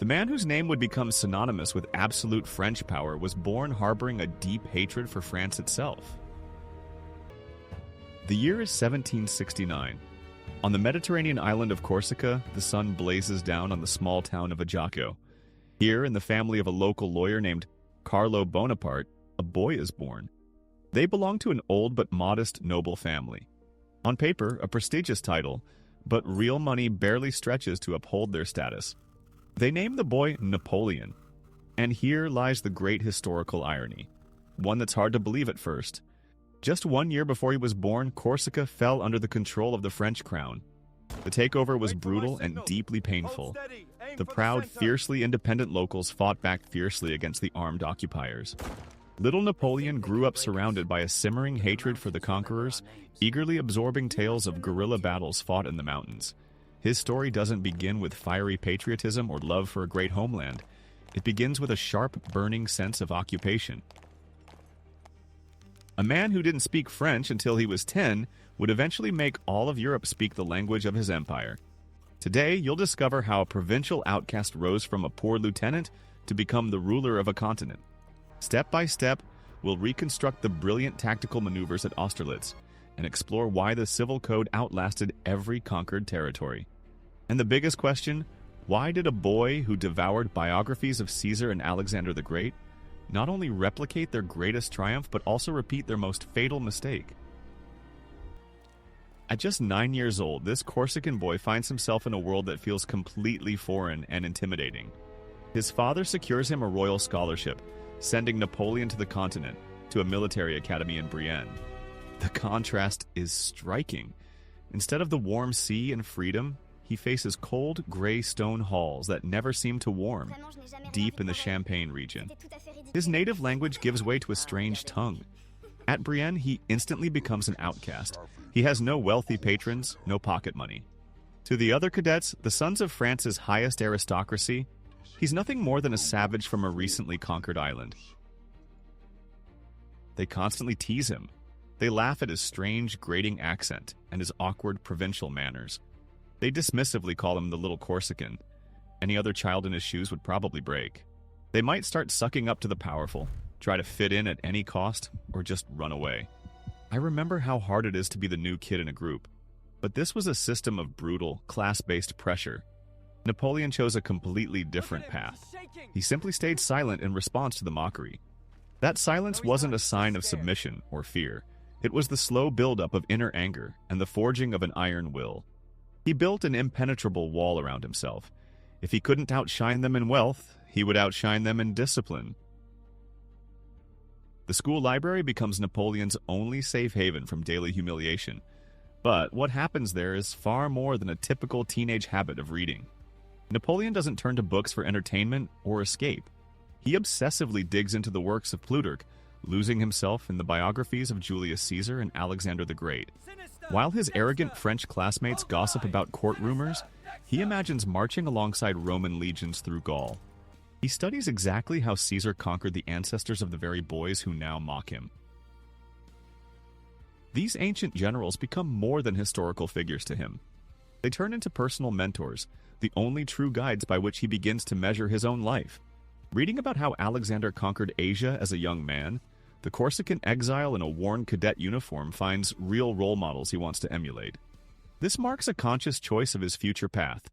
The man whose name would become synonymous with absolute French power was born harboring a deep hatred for France itself. The year is 1769. On the Mediterranean island of Corsica, the sun blazes down on the small town of Ajaccio. Here, in the family of a local lawyer named Carlo Bonaparte, a boy is born. They belong to an old but modest noble family. On paper, a prestigious title, but real money barely stretches to uphold their status. They name the boy Napoleon. And here lies the great historical irony, one that's hard to believe at first. Just 1 year before he was born, Corsica fell under the control of the French crown. The takeover was brutal and deeply painful. The proud, fiercely independent locals fought back fiercely against the armed occupiers. Little Napoleon grew up surrounded by a simmering hatred for the conquerors, eagerly absorbing tales of guerrilla battles fought in the mountains. His story doesn't begin with fiery patriotism or love for a great homeland. It begins with a sharp, burning sense of occupation. A man who didn't speak French until he was 10 would eventually make all of Europe speak the language of his empire. Today, you'll discover how a provincial outcast rose from a poor lieutenant to become the ruler of a continent. Step by step, we'll reconstruct the brilliant tactical maneuvers at Austerlitz and explore why the civil code outlasted every conquered territory. And the biggest question, why did a boy who devoured biographies of Caesar and Alexander the Great not only replicate their greatest triumph, but also repeat their most fatal mistake? At just 9 years old, this Corsican boy finds himself in a world that feels completely foreign and intimidating. His father secures him a royal scholarship, sending Napoleon to the continent, to a military academy in Brienne. The contrast is striking. Instead of the warm sea and freedom, he faces cold, gray stone halls that never seem to warm, deep in the Champagne region. His native language gives way to a strange tongue. At Brienne, he instantly becomes an outcast. He has no wealthy patrons, no pocket money. To the other cadets, the sons of France's highest aristocracy, he's nothing more than a savage from a recently conquered island. They constantly tease him. They laugh at his strange, grating accent and his awkward provincial manners. They dismissively call him the little Corsican. Any other child in his shoes would probably break. They might start sucking up to the powerful, try to fit in at any cost, or just run away. I remember how hard it is to be the new kid in a group. But this was a system of brutal, class-based pressure. Napoleon chose a completely different path. He simply stayed silent in response to the mockery. That silence wasn't a sign of submission or fear. It was the slow buildup of inner anger and the forging of an iron will. He built an impenetrable wall around himself. If he couldn't outshine them in wealth, he would outshine them in discipline. The school library becomes Napoleon's only safe haven from daily humiliation. But what happens there is far more than a typical teenage habit of reading. Napoleon doesn't turn to books for entertainment or escape. He obsessively digs into the works of Plutarch, losing himself in the biographies of Julius Caesar and Alexander the Great. While his arrogant French classmates gossip about court rumors, he imagines marching alongside Roman legions through Gaul. He studies exactly how Caesar conquered the ancestors of the very boys who now mock him. These ancient generals become more than historical figures to him. They turn into personal mentors, the only true guides by which he begins to measure his own life. Reading about how Alexander conquered Asia as a young man, the Corsican exile in a worn cadet uniform finds real role models he wants to emulate. This marks a conscious choice of his future path.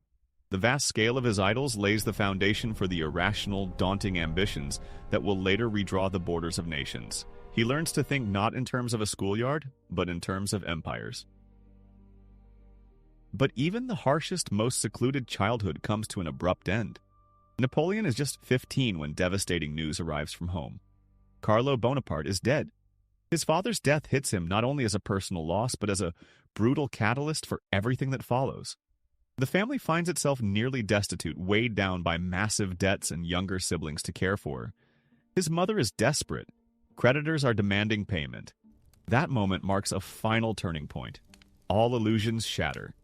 The vast scale of his idols lays the foundation for the irrational, daunting ambitions that will later redraw the borders of nations. He learns to think not in terms of a schoolyard, but in terms of empires. But even the harshest, most secluded childhood comes to an abrupt end. Napoleon is just 15 when devastating news arrives from home. Carlo Bonaparte is dead. His father's death hits him not only as a personal loss, but as a brutal catalyst for everything that follows. The family finds itself nearly destitute, weighed down by massive debts and younger siblings to care for. His mother is desperate. Creditors are demanding payment. That moment marks a final turning point. All illusions shatter.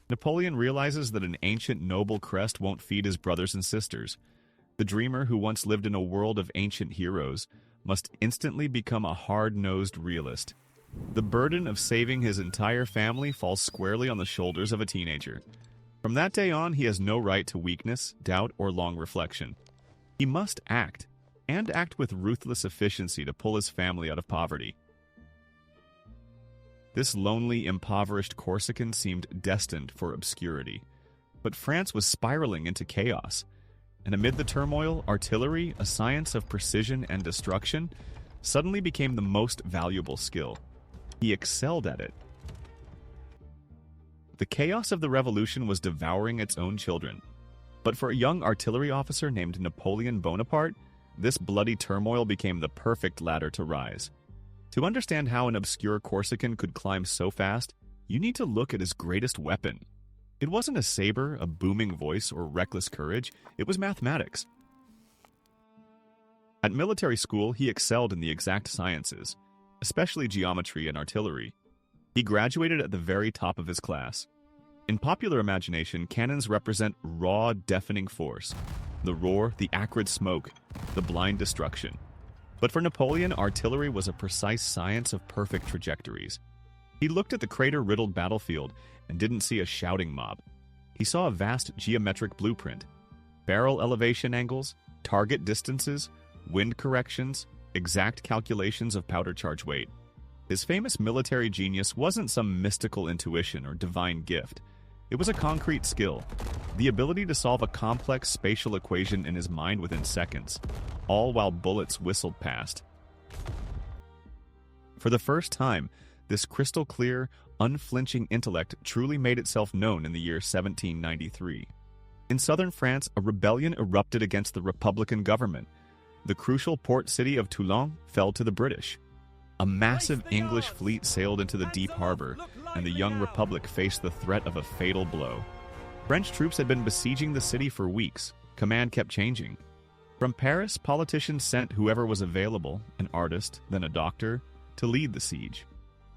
Napoleon realizes that an ancient noble crest won't feed his brothers and sisters. The dreamer who once lived in a world of ancient heroes must instantly become a hard-nosed realist. The burden of saving his entire family falls squarely on the shoulders of a teenager. From that day on, he has no right to weakness, doubt, or long reflection. He must act, and act with ruthless efficiency to pull his family out of poverty. This lonely, impoverished Corsican seemed destined for obscurity. But France was spiraling into chaos, and amid the turmoil, artillery, a science of precision and destruction, suddenly became the most valuable skill. He excelled at it. The chaos of the revolution was devouring its own children. But for a young artillery officer named Napoleon Bonaparte, this bloody turmoil became the perfect ladder to rise. To understand how an obscure Corsican could climb so fast, you need to look at his greatest weapon. It wasn't a saber, a booming voice, or reckless courage. It was mathematics. At military school, he excelled in the exact sciences, especially geometry and artillery. He graduated at the very top of his class. In popular imagination, cannons represent raw, deafening force. The roar, the acrid smoke, the blind destruction. But for Napoleon, artillery was a precise science of perfect trajectories. He looked at the crater-riddled battlefield and didn't see a shouting mob. He saw a vast geometric blueprint. Barrel elevation angles, target distances, wind corrections, exact calculations of powder charge weight. His famous military genius wasn't some mystical intuition or divine gift. It was a concrete skill, the ability to solve a complex spatial equation in his mind within seconds, all while bullets whistled past. For the first time, this crystal-clear, unflinching intellect truly made itself known in the year 1793. In southern France, a rebellion erupted against the Republican government. The crucial port city of Toulon fell to the British. A massive English fleet sailed into the deep harbor, and the young Republic faced the threat of a fatal blow. French troops had been besieging the city for weeks. Command kept changing. From Paris, politicians sent whoever was available, an artist, then a doctor, to lead the siege.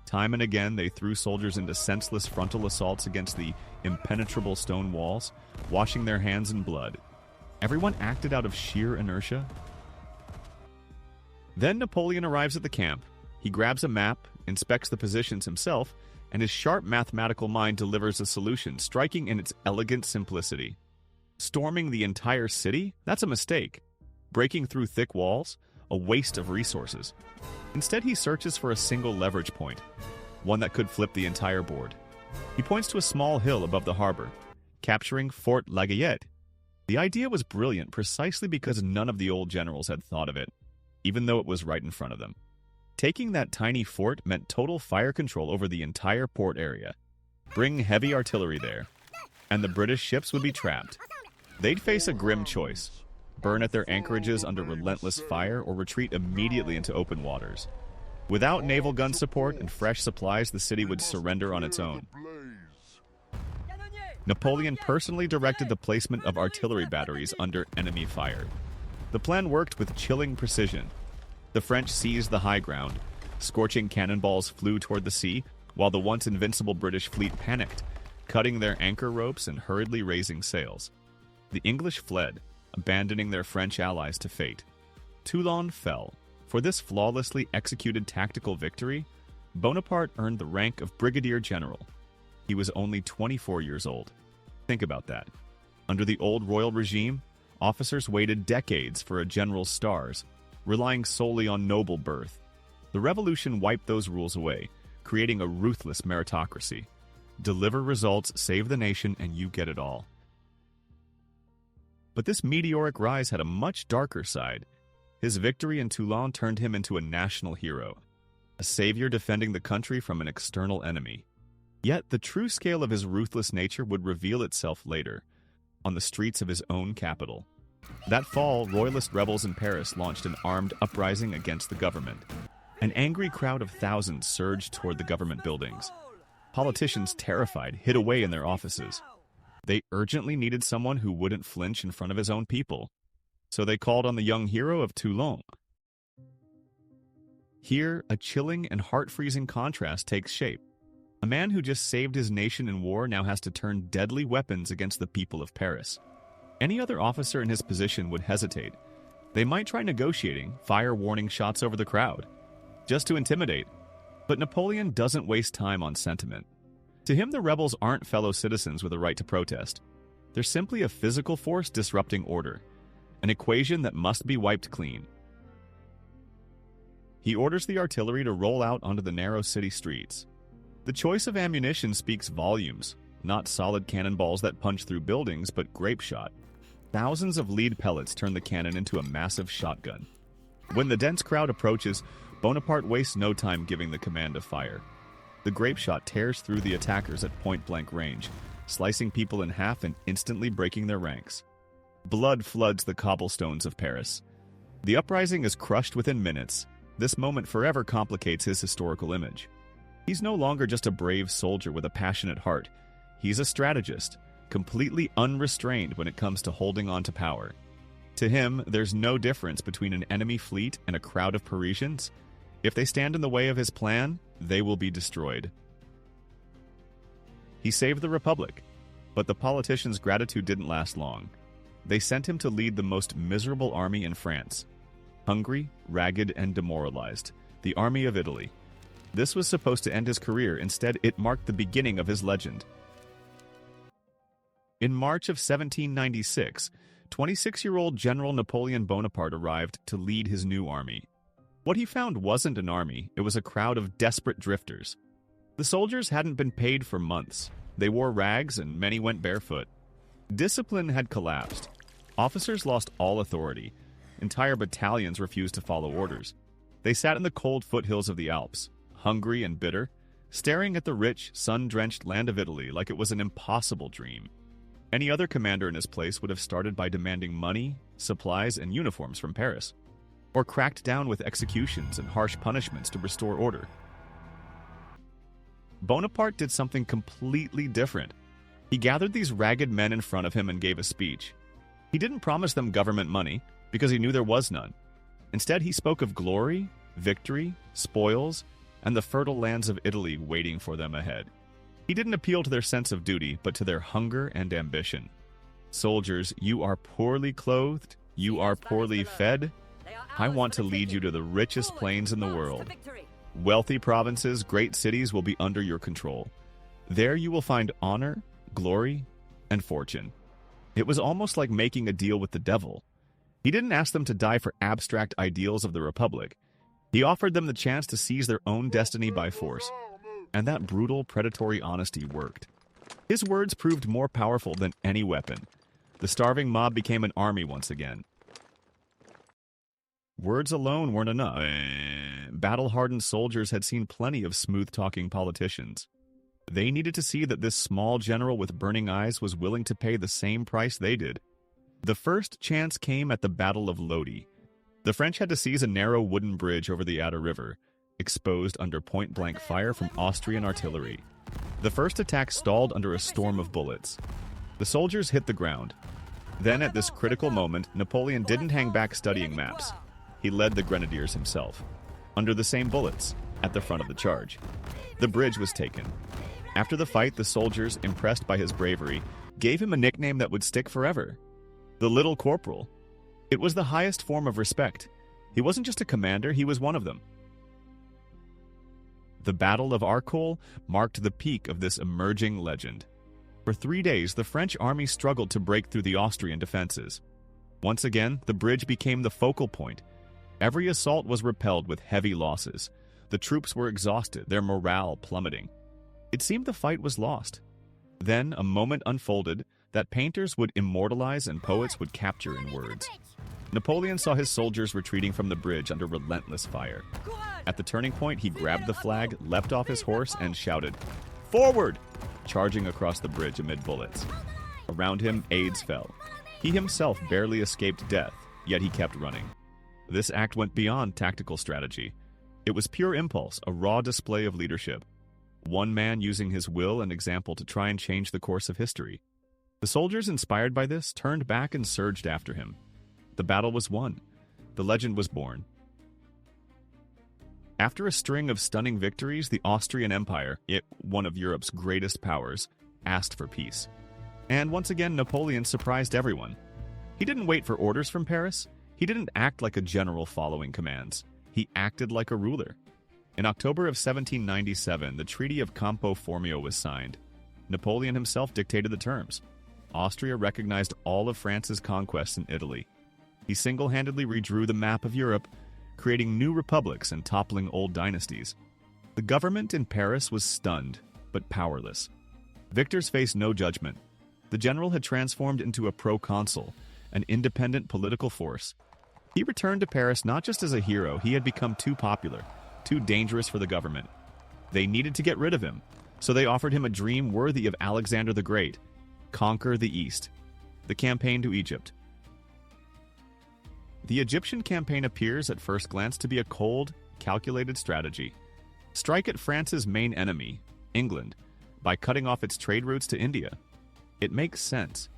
Time and again, they threw soldiers into senseless frontal assaults against the impenetrable stone walls, washing their hands in blood. Everyone acted out of sheer inertia. Then Napoleon arrives at the camp. He grabs a map, inspects the positions himself, and his sharp mathematical mind delivers a solution, striking in its elegant simplicity. Storming the entire city? That's a mistake. Breaking through thick walls? A waste of resources. Instead, he searches for a single leverage point, one that could flip the entire board. He points to a small hill above the harbor, capturing Fort Lafayette. The idea was brilliant precisely because none of the old generals had thought of it, even though it was right in front of them. Taking that tiny fort meant total fire control over the entire port area. Bring heavy artillery there, and the British ships would be trapped. They'd face a grim choice: burn at their anchorages under relentless fire or retreat immediately into open waters. Without naval gun support and fresh supplies, the city would surrender on its own. Napoleon personally directed the placement of artillery batteries under enemy fire. The plan worked with chilling precision. The French seized the high ground. Scorching cannonballs flew toward the sea, while the once invincible British fleet panicked, cutting their anchor ropes and hurriedly raising sails. The English fled, abandoning their French allies to fate. Toulon fell. For this flawlessly executed tactical victory, Bonaparte earned the rank of brigadier general. He was only 24 years old. Think about that. Under the old royal regime, officers waited decades for a general's stars, relying solely on noble birth. The revolution wiped those rules away, creating a ruthless meritocracy. Deliver results, save the nation, and you get it all. But this meteoric rise had a much darker side. His victory in Toulon turned him into a national hero, a savior defending the country from an external enemy. Yet the true scale of his ruthless nature would reveal itself later, on the streets of his own capital. That fall, royalist rebels in Paris launched an armed uprising against the government. An angry crowd of thousands surged toward the government buildings. Politicians, terrified, hid away in their offices. They urgently needed someone who wouldn't flinch in front of his own people. So they called on the young hero of Toulon. Here, a chilling and heart-freezing contrast takes shape. A man who just saved his nation in war now has to turn deadly weapons against the people of Paris. Any other officer in his position would hesitate. They might try negotiating, fire warning shots over the crowd, just to intimidate. But Napoleon doesn't waste time on sentiment. To him, the rebels aren't fellow citizens with a right to protest. They're simply a physical force disrupting order, an equation that must be wiped clean. He orders the artillery to roll out onto the narrow city streets. The choice of ammunition speaks volumes, not solid cannonballs that punch through buildings, but grape shot. Thousands of lead pellets turn the cannon into a massive shotgun. When the dense crowd approaches, Bonaparte wastes no time giving the command to fire. The grape shot tears through the attackers at point-blank range, slicing people in half and instantly breaking their ranks. Blood floods the cobblestones of Paris. The uprising is crushed within minutes. This moment forever complicates his historical image. He's no longer just a brave soldier with a passionate heart. He's a strategist, completely unrestrained when it comes to holding on to power. To him, there's no difference between an enemy fleet and a crowd of Parisians. If they stand in the way of his plan, they will be destroyed. He saved the Republic, but the politicians' gratitude didn't last long. They sent him to lead the most miserable army in France. Hungry, ragged, and demoralized, the Army of Italy. This was supposed to end his career. Instead, it marked the beginning of his legend. In March of 1796, 26-year-old General Napoleon Bonaparte arrived to lead his new army. What he found wasn't an army, it was a crowd of desperate drifters. The soldiers hadn't been paid for months. They wore rags and many went barefoot. Discipline had collapsed. Officers lost all authority. Entire battalions refused to follow orders. They sat in the cold foothills of the Alps, hungry and bitter, staring at the rich, sun-drenched land of Italy like it was an impossible dream. Any other commander in his place would have started by demanding money, supplies, and uniforms from Paris, or cracked down with executions and harsh punishments to restore order. Bonaparte did something completely different. He gathered these ragged men in front of him and gave a speech. He didn't promise them government money, because he knew there was none. Instead, he spoke of glory, victory, spoils, and the fertile lands of Italy waiting for them ahead. He didn't appeal to their sense of duty, but to their hunger and ambition. Soldiers, you are poorly clothed, you are poorly fed. I want to lead you to the richest plains in the world. Wealthy provinces, great cities will be under your control. There you will find honor, glory, and fortune. It was almost like making a deal with the devil. He didn't ask them to die for abstract ideals of the Republic. He offered them the chance to seize their own destiny by force. And that brutal, predatory honesty worked. His words proved more powerful than any weapon. The starving mob became an army once again. Words alone weren't enough. Battle-hardened soldiers had seen plenty of smooth-talking politicians. They needed to see that this small general with burning eyes was willing to pay the same price they did. The first chance came at the Battle of Lodi. The French had to seize a narrow wooden bridge over the Adda River, exposed under point-blank fire from Austrian artillery. The first attack stalled under a storm of bullets. The soldiers hit the ground. Then, at this critical moment, Napoleon didn't hang back studying maps. He led the grenadiers himself, under the same bullets, at the front of the charge. The bridge was taken. After the fight, the soldiers, impressed by his bravery, gave him a nickname that would stick forever: the Little Corporal. It was the highest form of respect. He wasn't just a commander, he was one of them. The Battle of Arcole marked the peak of this emerging legend. For 3 days, the French army struggled to break through the Austrian defenses. Once again, the bridge became the focal point. Every assault was repelled with heavy losses. The troops were exhausted, their morale plummeting. It seemed the fight was lost. Then a moment unfolded that painters would immortalize and poets would capture in words. Napoleon saw his soldiers retreating from the bridge under relentless fire. At the turning point, he grabbed the flag, leapt off his horse, and shouted, "Forward!" charging across the bridge amid bullets. Around him, aides fell. He himself barely escaped death, yet he kept running. This act went beyond tactical strategy. It was pure impulse, a raw display of leadership. One man using his will and example to try and change the course of history. The soldiers, inspired by this, turned back and surged after him. The battle was won. The legend was born. After a string of stunning victories, the Austrian Empire, one of Europe's greatest powers, asked for peace. And once again, Napoleon surprised everyone. He didn't wait for orders from Paris. He didn't act like a general following commands. He acted like a ruler. In October of 1797, the Treaty of Campo Formio was signed. Napoleon himself dictated the terms. Austria recognized all of France's conquests in Italy. He single-handedly redrew the map of Europe, creating new republics and toppling old dynasties. The government in Paris was stunned, but powerless. Victors faced no judgment. The general had transformed into a proconsul, an independent political force. He returned to Paris not just as a hero, he had become too popular, too dangerous for the government. They needed to get rid of him, so they offered him a dream worthy of Alexander the Great: conquer the East. The campaign to Egypt. The Egyptian campaign appears at first glance to be a cold, calculated strategy. Strike at France's main enemy, England, by cutting off its trade routes to India. It makes sense.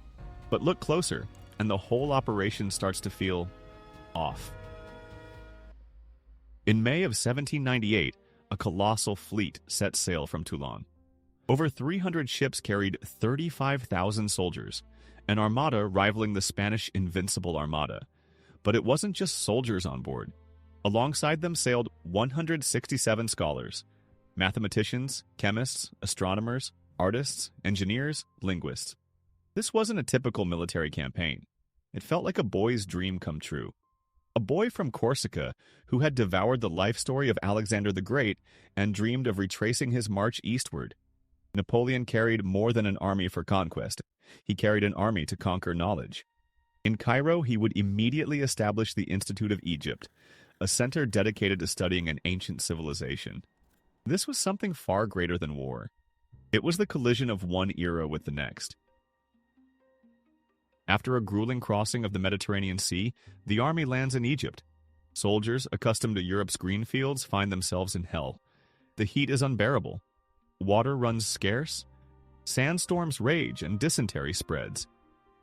But look closer, and the whole operation starts to feel off. In May of 1798, a colossal fleet set sail from Toulon. Over 300 ships carried 35,000 soldiers, an armada rivaling the Spanish Invincible Armada. But it wasn't just soldiers on board. Alongside them sailed 167 scholars, mathematicians, chemists, astronomers, artists, engineers, linguists. This wasn't a typical military campaign. It felt like a boy's dream come true. A boy from Corsica who had devoured the life story of Alexander the Great and dreamed of retracing his march eastward. Napoleon carried more than an army for conquest. He carried an army to conquer knowledge. In Cairo, he would immediately establish the Institute of Egypt, a center dedicated to studying an ancient civilization. This was something far greater than war. It was the collision of one era with the next. After a grueling crossing of the Mediterranean Sea, the army lands in Egypt. Soldiers, accustomed to Europe's green fields, find themselves in hell. The heat is unbearable. Water runs scarce. Sandstorms rage and dysentery spreads.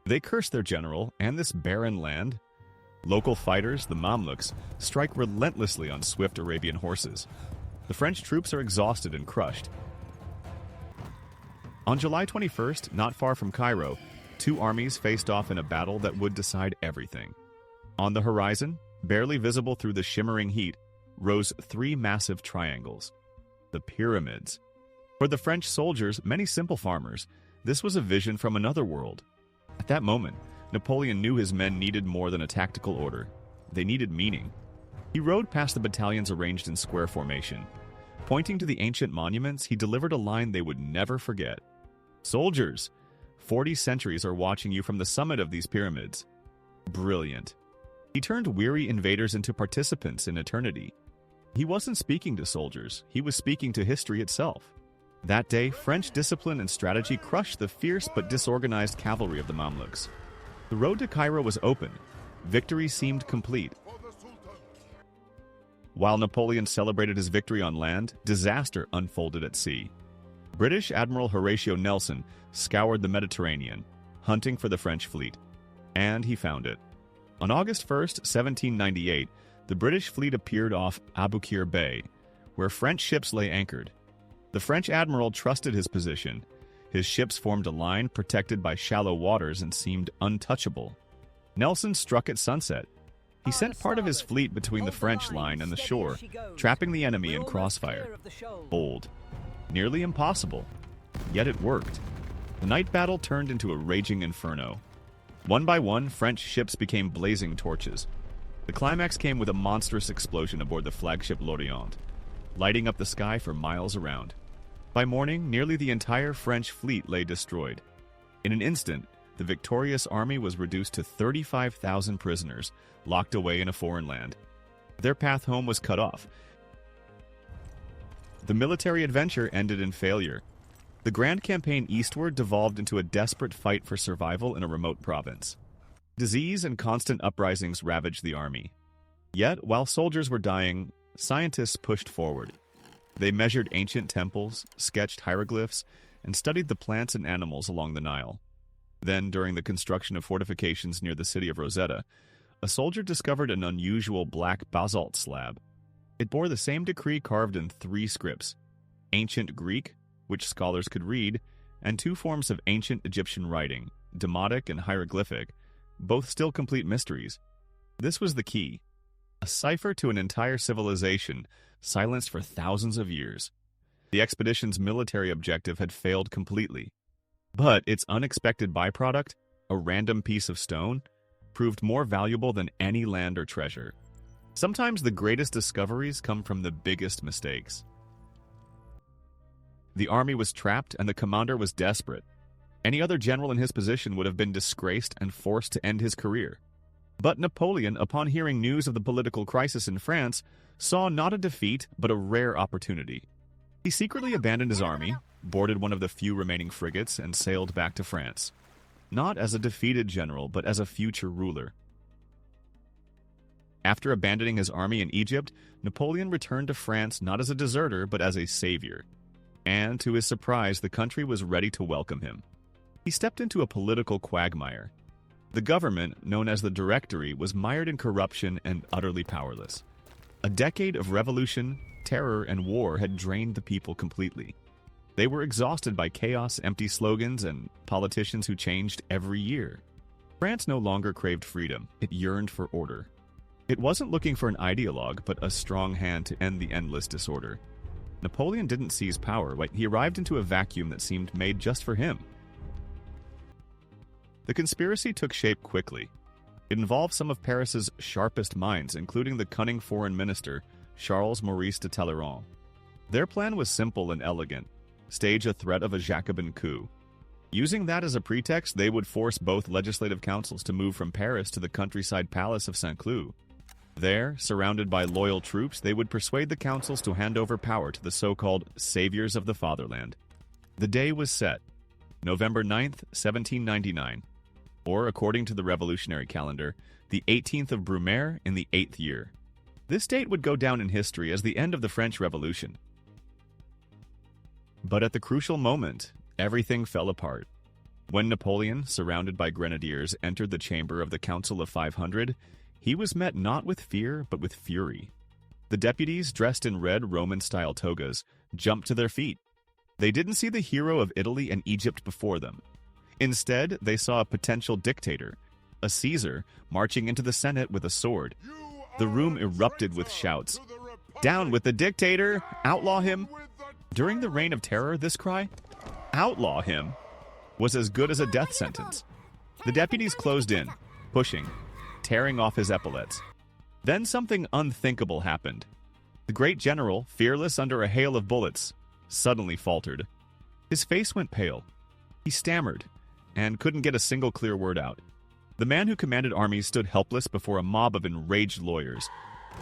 They curse their general and this barren land. Local fighters, the Mamluks, strike relentlessly on swift Arabian horses. The French troops are exhausted and crushed. On July 21st, not far from Cairo, two armies faced off in a battle that would decide everything. On the horizon, barely visible through the shimmering heat, rose three massive triangles. The pyramids. For the French soldiers, many simple farmers, this was a vision from another world. At that moment, Napoleon knew his men needed more than a tactical order. They needed meaning. He rode past the battalions arranged in square formation. Pointing to the ancient monuments, he delivered a line they would never forget. "Soldiers, 40 centuries are watching you from the summit of these pyramids." Brilliant. He turned weary invaders into participants in eternity. He wasn't speaking to soldiers, he was speaking to history itself. That day, French discipline and strategy crushed the fierce but disorganized cavalry of the Mamluks. The road to Cairo was open. Victory seemed complete. While Napoleon celebrated his victory on land, disaster unfolded at sea. British Admiral Horatio Nelson scoured the Mediterranean, hunting for the French fleet. And he found it. On August 1st, 1798, the British fleet appeared off Aboukir Bay, where French ships lay anchored. The French admiral trusted his position. His ships formed a line protected by shallow waters and seemed untouchable. Nelson struck at sunset. He sent part of his fleet between the French line and the shore, trapping the enemy in crossfire. Bold. Nearly impossible. Yet it worked. The night battle turned into a raging inferno. One by one, French ships became blazing torches. The climax came with a monstrous explosion aboard the flagship L'Orient, lighting up the sky for miles around. By morning, nearly the entire French fleet lay destroyed. In an instant, the victorious army was reduced to 35,000 prisoners, locked away in a foreign land. Their path home was cut off. The military adventure ended in failure. The grand campaign eastward devolved into a desperate fight for survival in a remote province. Disease and constant uprisings ravaged the army. Yet, while soldiers were dying, scientists pushed forward. They measured ancient temples, sketched hieroglyphs, and studied the plants and animals along the Nile. Then, during the construction of fortifications near the city of Rosetta, a soldier discovered an unusual black basalt slab. It bore the same decree carved in 3 scripts: ancient Greek, which scholars could read, and 2 forms of ancient Egyptian writing, Demotic and hieroglyphic, both still complete mysteries. This was the key. a cipher to an entire civilization, silenced for thousands of years. The expedition's military objective had failed completely. But its unexpected byproduct, a random piece of stone, proved more valuable than any land or treasure. Sometimes the greatest discoveries come from the biggest mistakes. The army was trapped and the commander was desperate. Any other general in his position would have been disgraced and forced to end his career. But Napoleon, upon hearing news of the political crisis in France, saw not a defeat but a rare opportunity. He secretly abandoned his army, boarded one of the few remaining frigates, and sailed back to France. Not as a defeated general, but as a future ruler. After abandoning his army in Egypt, Napoleon returned to France not as a deserter, but as a savior. And, to his surprise, the country was ready to welcome him. He stepped into a political quagmire. The government, known as the Directory, was mired in corruption and utterly powerless. A decade of revolution, terror, and war had drained the people completely. They were exhausted by chaos, empty slogans, and politicians who changed every year. France no longer craved freedom, it yearned for order. It wasn't looking for an ideologue, but a strong hand to end the endless disorder. Napoleon didn't seize power, he arrived into a vacuum that seemed made just for him. The conspiracy took shape quickly. It involved some of Paris's sharpest minds, including the cunning foreign minister, Charles Maurice de Talleyrand. Their plan was simple and elegant: stage a threat of a Jacobin coup. Using that as a pretext, they would force both legislative councils to move from Paris to the countryside palace of Saint-Cloud. There, surrounded by loyal troops, they would persuade the councils to hand over power to the so-called saviors of the fatherland. The day was set, November 9th, 1799, or, according to the revolutionary calendar, the 18th of Brumaire in the 8th year. This date would go down in history as the end of the French Revolution. But at the crucial moment, everything fell apart. When Napoleon, surrounded by grenadiers, entered the chamber of the Council of 500, he was met not with fear, but with fury. The deputies, dressed in red Roman-style togas, jumped to their feet. They didn't see the hero of Italy and Egypt before them. Instead, they saw a potential dictator, a Caesar, marching into the Senate with a sword. The room erupted with shouts. "Down with the dictator! Outlaw him!" During the Reign of Terror, this cry, "Outlaw him!" was as good as a death sentence. The deputies closed in, pushing, tearing off his epaulets. Then something unthinkable happened. The great general, fearless under a hail of bullets, suddenly faltered. His face went pale. He stammered, and couldn't get a single clear word out. The man who commanded armies stood helpless before a mob of enraged lawyers.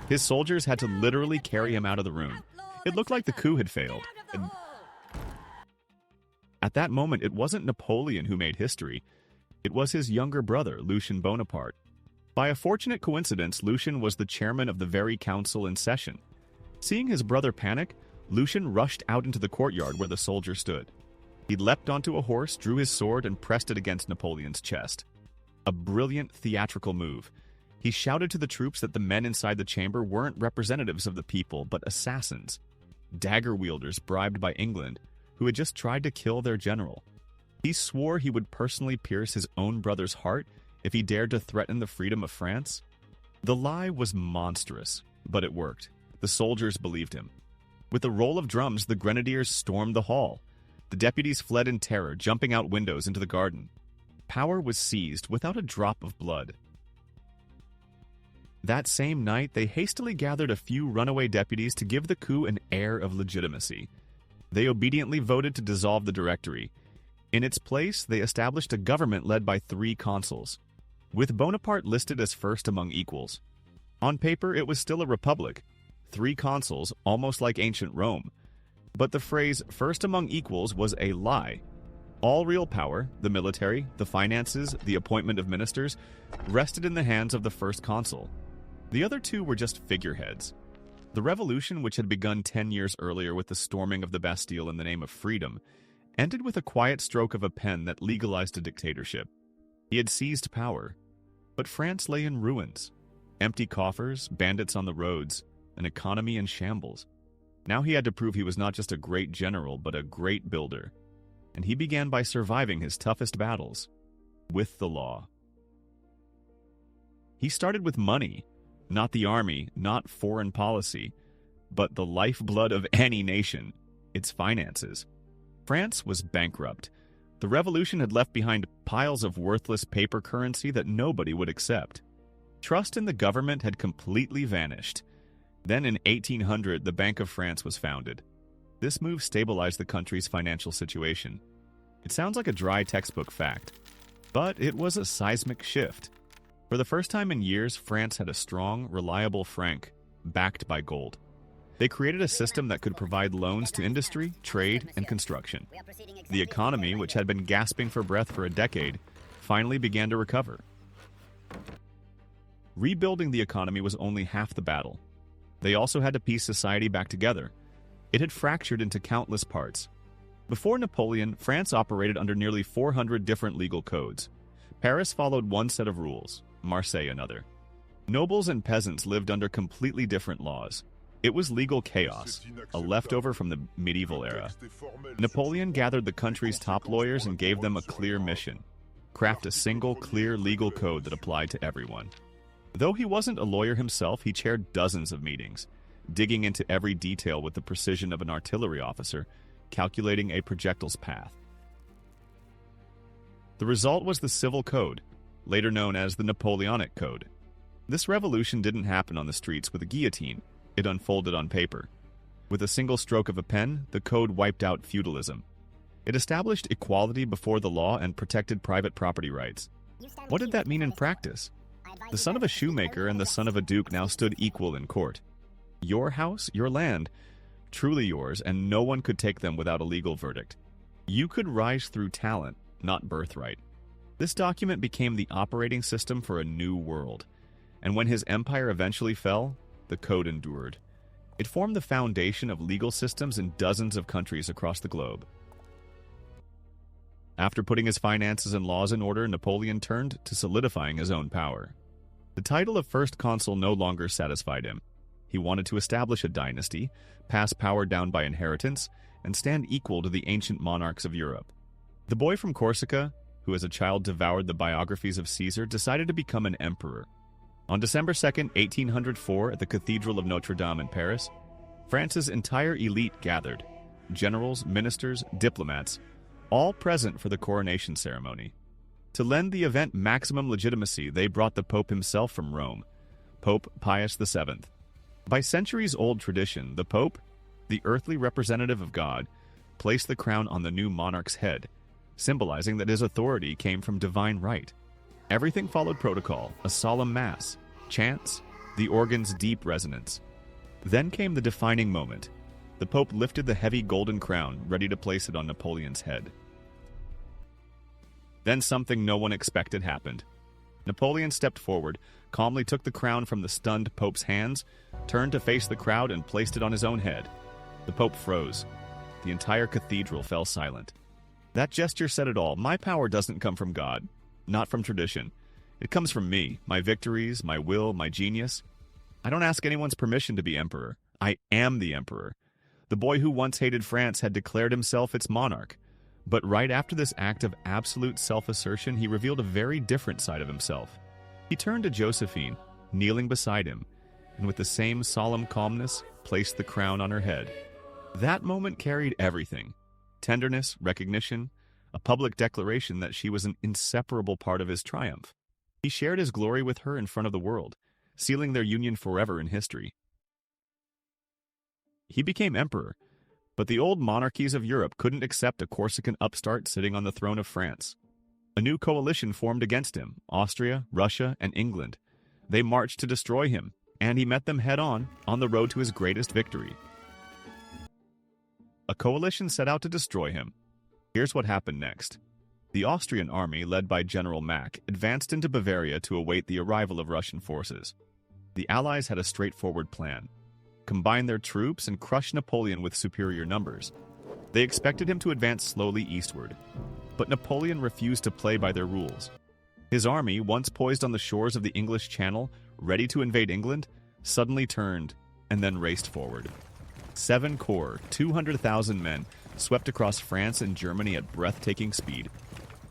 His soldiers had to literally carry him out of the room. It looked like the coup had failed. At that moment, it wasn't Napoleon who made history. It was his younger brother, Lucien Bonaparte. By a fortunate coincidence, Lucien was the chairman of the very council in session. Seeing his brother panic, Lucien rushed out into the courtyard where the soldier stood. He leapt onto a horse, drew his sword, and pressed it against Napoleon's chest. A brilliant theatrical move. He shouted to the troops that the men inside the chamber weren't representatives of the people, but assassins. Dagger wielders bribed by England, who had just tried to kill their general. He swore he would personally pierce his own brother's heart if he dared to threaten the freedom of France. The lie was monstrous, but it worked. The soldiers believed him. With the roll of drums, the grenadiers stormed the hall. The deputies fled in terror, jumping out windows into the garden. Power was seized without a drop of blood. That same night, they hastily gathered a few runaway deputies to give the coup an air of legitimacy. They obediently voted to dissolve the Directory. In its place, they established a government led by 3 consuls, with Bonaparte listed as first among equals. On paper, it was still a republic. 3 consuls, almost like ancient Rome. But the phrase "first among equals" was a lie. All real power, the military, the finances, the appointment of ministers, rested in the hands of the first consul. The other 2 were just figureheads. The revolution, which had begun 10 years earlier with the storming of the Bastille in the name of freedom, ended with a quiet stroke of a pen that legalized a dictatorship. He had seized power, but France lay in ruins. Empty coffers, bandits on the roads, an economy in shambles. Now he had to prove he was not just a great general, but a great builder. And he began by surviving his toughest battles, with the law. He started with money. Not the army, not foreign policy, but the lifeblood of any nation, its finances. France was bankrupt. The revolution had left behind piles of worthless paper currency that nobody would accept. Trust in the government had completely vanished. Then in 1800, the Bank of France was founded. This move stabilized the country's financial situation. It sounds like a dry textbook fact, but it was a seismic shift. For the first time in years, France had a strong, reliable franc, backed by gold. They created a system that could provide loans to industry, trade, and construction. The economy, which had been gasping for breath for a decade, finally began to recover. Rebuilding the economy was only half the battle. They also had to piece society back together. It had fractured into countless parts. Before Napoleon, France operated under nearly 400 different legal codes. Paris followed one set of rules, Marseille another. Nobles and peasants lived under completely different laws. It was legal chaos, a leftover from the medieval era. Napoleon gathered the country's top lawyers and gave them a clear mission: craft a single, clear legal code that applied to everyone. Though he wasn't a lawyer himself, he chaired dozens of meetings, digging into every detail with the precision of an artillery officer, calculating a projectile's path. The result was the Civil Code, later known as the Napoleonic Code. This revolution didn't happen on the streets with a guillotine. It unfolded on paper. With a single stroke of a pen, the code wiped out feudalism. It established equality before the law and protected private property rights. What did that mean in practice? The son of a shoemaker and the son of a duke now stood equal in court. Your house, your land, truly yours, and no one could take them without a legal verdict. You could rise through talent, not birthright. This document became the operating system for a new world. And when his empire eventually fell, the code endured. It formed the foundation of legal systems in dozens of countries across the globe. After putting his finances and laws in order, Napoleon turned to solidifying his own power. The title of First Consul no longer satisfied him. He wanted to establish a dynasty, pass power down by inheritance, and stand equal to the ancient monarchs of Europe. The boy from Corsica, who as a child devoured the biographies of Caesar, decided to become an emperor. On December 2, 1804, at the Cathedral of Notre Dame in Paris, France's entire elite gathered: generals, ministers, diplomats, all present for the coronation ceremony. To lend the event maximum legitimacy, they brought the Pope himself from Rome, Pope Pius VII. By centuries-old tradition, the Pope, the earthly representative of God, placed the crown on the new monarch's head, symbolizing that his authority came from divine right. Everything followed protocol: a solemn mass, chants, the organ's deep resonance. Then came the defining moment. The Pope lifted the heavy golden crown, ready to place it on Napoleon's head. Then something no one expected happened. Napoleon stepped forward, calmly took the crown from the stunned Pope's hands, turned to face the crowd, and placed it on his own head. The Pope froze. The entire cathedral fell silent. That gesture said it all. My power doesn't come from God, not from tradition. It comes from me, my victories, my will, my genius. I don't ask anyone's permission to be emperor. I am the emperor. The boy who once hated France had declared himself its monarch. But right after this act of absolute self-assertion, he revealed a very different side of himself. He turned to Josephine, kneeling beside him, and with the same solemn calmness, placed the crown on her head. That moment carried everything: tenderness, recognition, a public declaration that she was an inseparable part of his triumph. He shared his glory with her in front of the world, sealing their union forever in history. He became emperor, but the old monarchies of Europe couldn't accept a Corsican upstart sitting on the throne of France. A new coalition formed against him: Austria, Russia, and England. They marched to destroy him, and he met them head-on the road to his greatest victory. A coalition set out to destroy him. Here's what happened next. The Austrian army, led by General Mack, advanced into Bavaria to await the arrival of Russian forces. The Allies had a straightforward plan: combine their troops and crush Napoleon with superior numbers. They expected him to advance slowly eastward, but Napoleon refused to play by their rules. His army, once poised on the shores of the English Channel, ready to invade England, suddenly turned and then raced forward. 7 corps, 200,000 men, swept across France and Germany at breathtaking speed.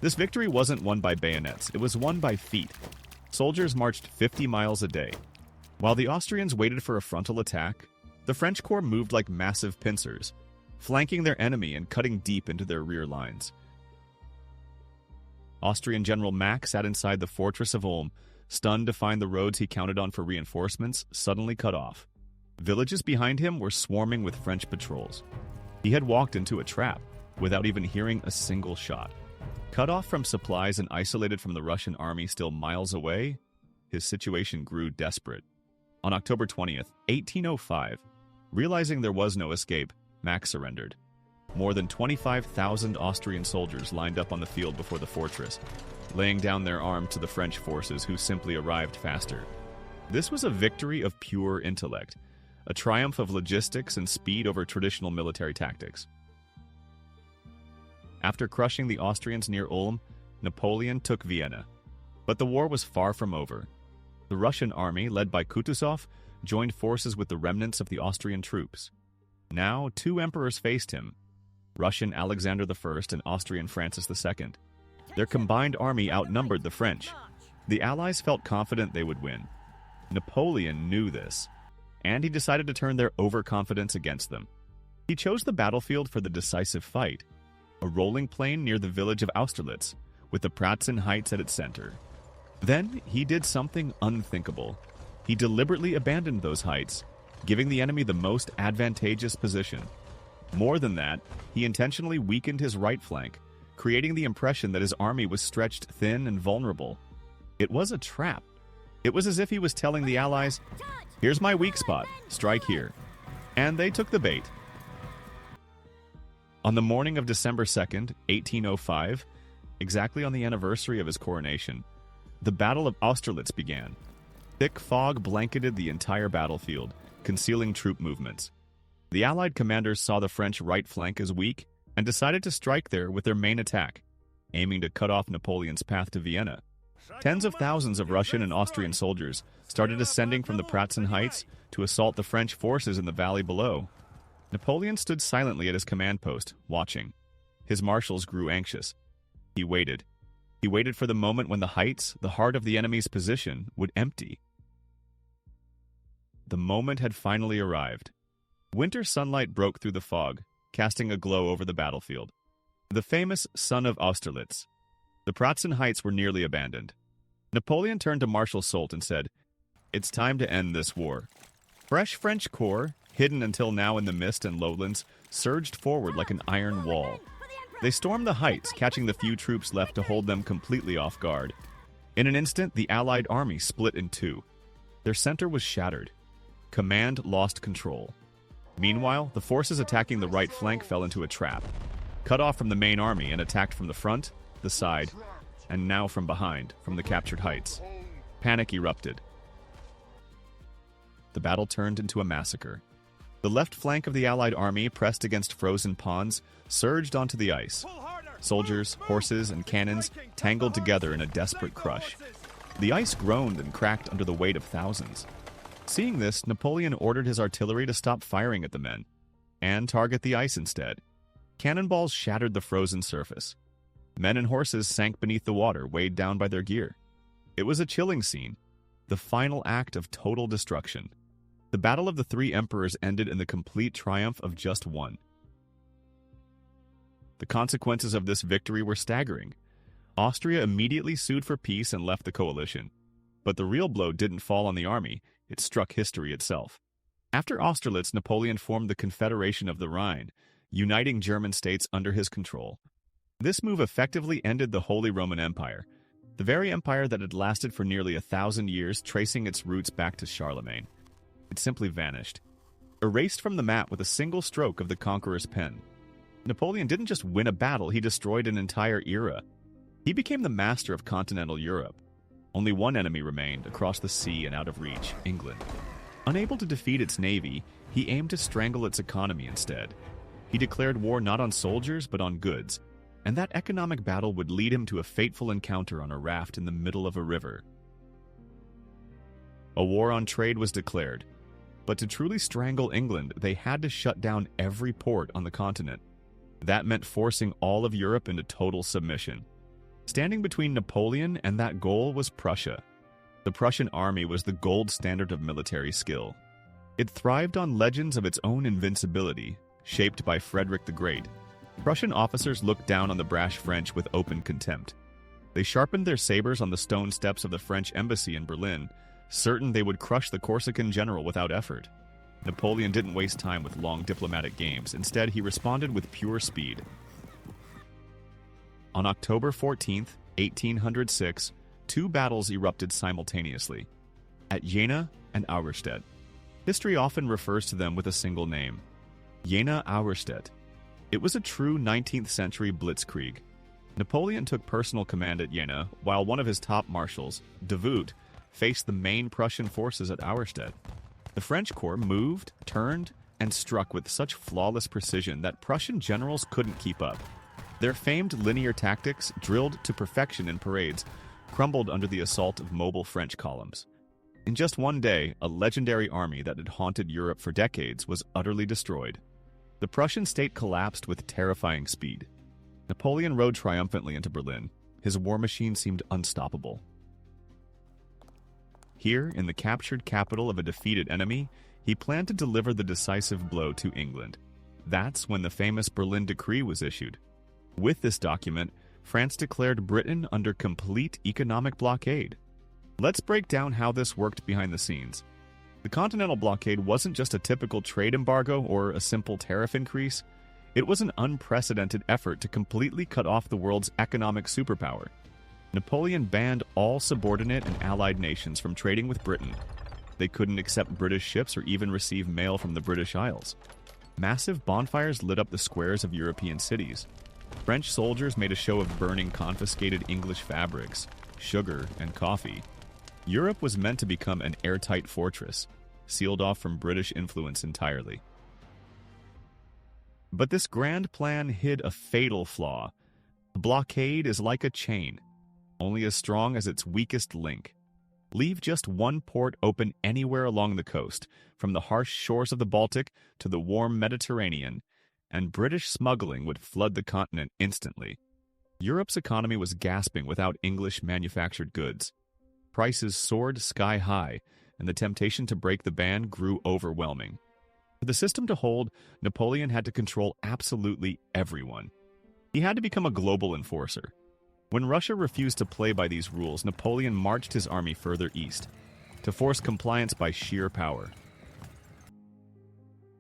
This victory wasn't won by bayonets, it was won by feet. Soldiers marched 50 miles a day. While the Austrians waited for a frontal attack, the French corps moved like massive pincers, flanking their enemy and cutting deep into their rear lines. Austrian General Mack sat inside the fortress of Ulm, stunned to find the roads he counted on for reinforcements suddenly cut off. Villages behind him were swarming with French patrols. He had walked into a trap without even hearing a single shot. Cut off from supplies and isolated from the Russian army still miles away, his situation grew desperate. On October 20th, 1805, realizing there was no escape, Mack surrendered. More than 25,000 Austrian soldiers lined up on the field before the fortress, laying down their arms to the French forces who simply arrived faster. This was a victory of pure intellect, a triumph of logistics and speed over traditional military tactics. After crushing the Austrians near Ulm, Napoleon took Vienna. But the war was far from over. The Russian army, led by Kutuzov, joined forces with the remnants of the Austrian troops. Now, two emperors faced him, Russian Alexander I and Austrian Francis II. Their combined army outnumbered the French. The Allies felt confident they would win. Napoleon knew this, and he decided to turn their overconfidence against them. He chose the battlefield for the decisive fight, a rolling plain near the village of Austerlitz, with the Pratzen Heights at its center. Then he did something unthinkable. He deliberately abandoned those heights, giving the enemy the most advantageous position. More than that, he intentionally weakened his right flank, creating the impression that his army was stretched thin and vulnerable. It was a trap. It was as if he was telling the Allies, "Here's my weak spot, strike here." And they took the bait. On the morning of December 2nd, 1805, exactly on the anniversary of his coronation, the Battle of Austerlitz began. Thick fog blanketed the entire battlefield, concealing troop movements. The Allied commanders saw the French right flank as weak and decided to strike there with their main attack, aiming to cut off Napoleon's path to Vienna. Tens of thousands of Russian and Austrian soldiers started ascending from the Pratzen Heights to assault the French forces in the valley below. Napoleon stood silently at his command post, watching. His marshals grew anxious. He waited. He waited for the moment when the heights, the heart of the enemy's position, would empty. The moment had finally arrived. Winter sunlight broke through the fog, casting a glow over the battlefield. The famous Sun of Austerlitz. The Pratzen Heights were nearly abandoned. Napoleon turned to Marshal Soult and said, "It's time to end this war." Fresh French corps, hidden until now in the mist and lowlands, surged forward like an iron wall. They stormed the heights, catching the few troops left to hold them completely off guard. In an instant, the Allied army split in two. Their center was shattered. Command lost control. Meanwhile, the forces attacking the right flank fell into a trap, cut off from the main army and attacked from the front, the side, and now from behind, from the captured heights. Panic erupted. The battle turned into a massacre. The left flank of the Allied army, pressed against frozen ponds, surged onto the ice. Soldiers, horses, and cannons tangled together in a desperate crush. The ice groaned and cracked under the weight of thousands. Seeing this, Napoleon ordered his artillery to stop firing at the men and target the ice instead. Cannonballs shattered the frozen surface. Men and horses sank beneath the water, weighed down by their gear. It was a chilling scene, the final act of total destruction. The Battle of the Three Emperors ended in the complete triumph of just one. The consequences of this victory were staggering. Austria immediately sued for peace and left the coalition. But the real blow didn't fall on the army, it struck history itself. After Austerlitz, Napoleon formed the Confederation of the Rhine, uniting German states under his control. This move effectively ended the Holy Roman Empire, the very empire that had lasted for nearly 1,000 years, tracing its roots back to Charlemagne. It simply vanished, erased from the map with a single stroke of the conqueror's pen. Napoleon didn't just win a battle, he destroyed an entire era. He became the master of continental Europe. Only one enemy remained, across the sea and out of reach, England. Unable to defeat its navy, he aimed to strangle its economy instead. He declared war not on soldiers, but on goods, and that economic battle would lead him to a fateful encounter on a raft in the middle of a river. A war on trade was declared, but to truly strangle England, they had to shut down every port on the continent. That meant forcing all of Europe into total submission. Standing between Napoleon and that goal was Prussia. The Prussian army was the gold standard of military skill. It thrived on legends of its own invincibility, shaped by Frederick the Great. Prussian officers looked down on the brash French with open contempt. They sharpened their sabers on the stone steps of the French embassy in Berlin, certain they would crush the Corsican general without effort. Napoleon didn't waste time with long diplomatic games. Instead, he responded with pure speed. On October 14, 1806, two battles erupted simultaneously, at Jena and Auerstedt. History often refers to them with a single name, Jena-Auerstedt. It was a true 19th century blitzkrieg. Napoleon took personal command at Jena, while one of his top marshals, Davout, faced the main Prussian forces at Auerstedt. The French corps moved, turned, and struck with such flawless precision that Prussian generals couldn't keep up. Their famed linear tactics, drilled to perfection in parades, crumbled under the assault of mobile French columns. In just one day, a legendary army that had haunted Europe for decades was utterly destroyed. The Prussian state collapsed with terrifying speed. Napoleon rode triumphantly into Berlin. His war machine seemed unstoppable. Here, in the captured capital of a defeated enemy, he planned to deliver the decisive blow to England. That's when the famous Berlin Decree was issued. With this document, France declared Britain under complete economic blockade. Let's break down how this worked behind the scenes. The Continental Blockade wasn't just a typical trade embargo or a simple tariff increase. It was an unprecedented effort to completely cut off the world's economic superpower. Napoleon banned all subordinate and allied nations from trading with Britain. They couldn't accept British ships or even receive mail from the British Isles. Massive bonfires lit up the squares of European cities. French soldiers made a show of burning confiscated English fabrics, sugar, and coffee. Europe was meant to become an airtight fortress, sealed off from British influence entirely. But this grand plan hid a fatal flaw. A blockade is like a chain, only as strong as its weakest link. Leave just one port open anywhere along the coast, from the harsh shores of the Baltic to the warm Mediterranean, and British smuggling would flood the continent instantly. Europe's economy was gasping without English manufactured goods. Prices soared sky high, and the temptation to break the ban grew overwhelming. For the system to hold, Napoleon had to control absolutely everyone. He had to become a global enforcer. When Russia refused to play by these rules, Napoleon marched his army further east, to force compliance by sheer power.